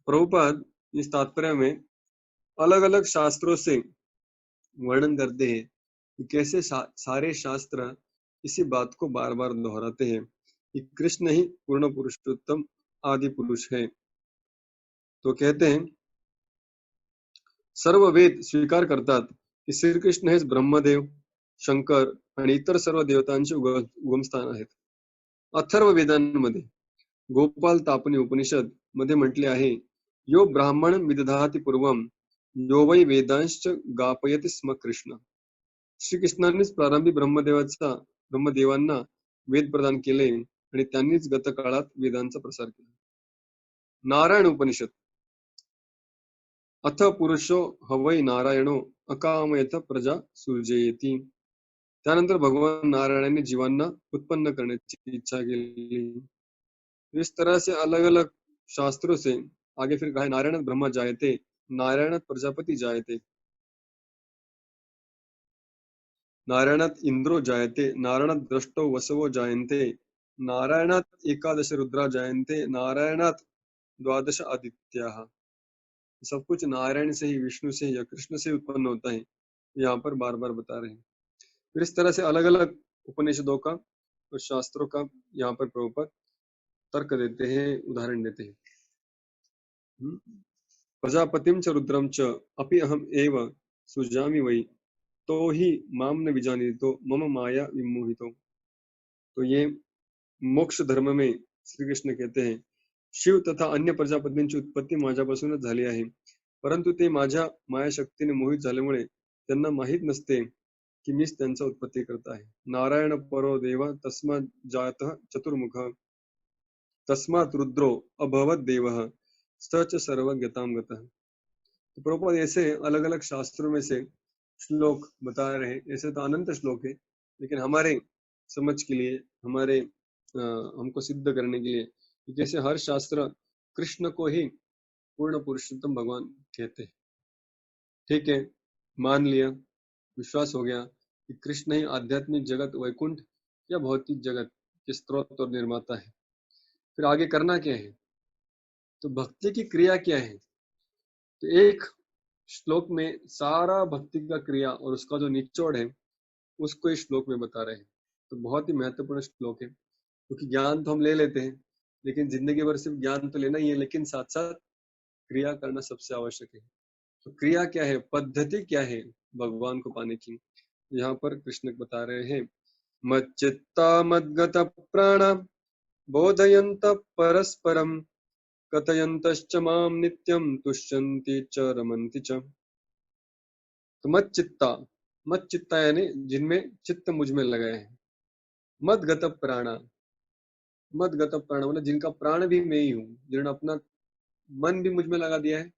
प्रभुपाद इस तात्पर्य में अलग अलग शास्त्रों से वर्णन करते हैं कि कैसे सारे शास्त्र इसी बात को बार बार दोहराते हैं कि कृष्ण ही पूर्ण पुरुषोत्तम आदि पुरुष है। तो कहते हैं सर्व वेद स्वीकार करतात की श्रीकृष्ण हेच ब्रह्मदेव, शंकर आणि इतर सर्व देवतांचे उगमस्थान आहेत। अथर्व वेदांमध्ये गोपाल तापनी उपनिषद मध्ये म्हटले आहे, यो ब्राह्मण विदधाति पूर्वम यो वै वेदांश्च गापयति स्म कृष्ण। श्रीकृष्णांनीच प्रारंभी ब्रह्मदेवांना वेद प्रदान केले आणि त्यांनीच गतकाळात वेदांचा प्रसार केला। नारायण उपनिषद, अथ पुरुषो हवै नारायणो अकामयत प्रजा सृजयति। त्यानंतर भगवान नारायणाने जीवांना उत्पन्न करण्याची इच्छा केली। इस तरह से अलग अलग शास्त्रों से आगे फिर कहा, नारायण ब्रह्मा जायते, नारायण प्रजापति जायते, नारायणात इंद्रो जायते, नारायणात द्रष्टो वसवो जायन्ते, नारायणात एकादश रुद्रा जायन्ते, नारायणात द्वादश आदित्याः। सब कुछ नारायण से ही, विष्णु से ही या कृष्ण से उत्पन्न होता है, यहाँ पर बार बार बता रहे हैं। फिर इस तरह से अलग अलग उपनिषदों का और शास्त्रों का यहाँ पर प्रभुपाद तर्क देते हैं, उदाहरण देते हैं। प्रजापतिम च रुद्रम च अपि अहम एव सुजामि वै तो ही माम न विजानीतो मम माया विमोहितो। तो ये मोक्ष धर्म में श्री कृष्ण कहते हैं, शिव तथा अन्य प्रजापतींची उत्पत्ती माझ्यापासूनच झाली आहे, परंतु ते माझ्या मायाशक्तीने मोहित झाल्यामुळे त्यांना माहित नसते की मीच त्यांचा उत्पत्ती करता आहे। नारायण परो देव तस्मात् जातः चतुर्मुख तस्मात् रुद्रो अभवत देवः स च सर्वज्ञतां गतः। तो प्रभुपाद ऐसे अलग अलग शास्त्रों में से श्लोक बता रहे हैं। ऐसे तो अनंत श्लोक है, लेकिन हमारे समझ के लिए, हमारे हमको सिद्ध करने के लिए, जैसे हर शास्त्र कृष्ण को ही पूर्ण पुरुषोत्तम भगवान कहते हैं। ठीक है, मान लिया, विश्वास हो गया कि कृष्ण ही आध्यात्मिक जगत, वैकुंठ या भौतिक जगत के स्रोत और निर्माता है। फिर आगे करना क्या है? तो भक्ति की क्रिया क्या है? तो एक श्लोक में सारा भक्ति का क्रिया और उसका जो निचोड़ है उसको इस श्लोक में बता रहे हैं। तो बहुत ही महत्वपूर्ण श्लोक है, क्योंकि ज्ञान तो हम ले लेते हैं, लेकिन जिंदगी भर सिर्फ ज्ञान तो लेना ही है, लेकिन साथ साथ क्रिया करना सबसे आवश्यक है। तो क्रिया क्या है, पद्धति क्या है भगवान को पाने की, यहाँ पर कृष्ण बता रहे हैं। मच्चित्ता मद्गत प्राण बोधयन्त परस्परम कथयन्तश्च मां नित्यं तुष्यन्ति च रमन्ति च। तो मत चित्ता यानी जिनमें चित्त मुझ में लगाए हैं। मदगत प्राणा, मदगत प्राण मतलब जिनका प्राण भी मैं ही हूँ, जिन्होंने अपना मन भी मुझ में लगा दिया है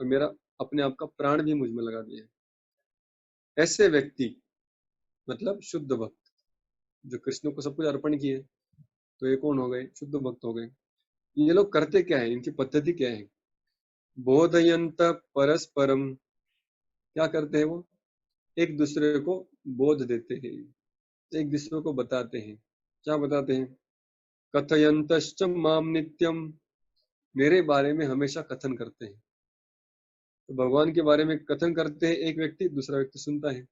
और मेरा अपने आप का प्राण भी मुझ में लगा दिया है। ऐसे व्यक्ति मतलब शुद्ध भक्त, जो कृष्ण को सब कुछ अर्पण किए, तो ये कौन हो गए? शुद्ध भक्त हो गए। ये लोग करते क्या है, इनकी पद्धति क्या है? बोधयंत परस्परम, क्या करते हैं वो? एक दूसरे को बोध देते हैं, एक दूसरे को बताते हैं। क्या बताते हैं? कथयन्तश्च माम नित्यम, मेरे बारे में हमेशा कथन करते हैं। तो भगवान के बारे में कथन करते हैं एक व्यक्ति, दूसरा व्यक्ति सुनता है।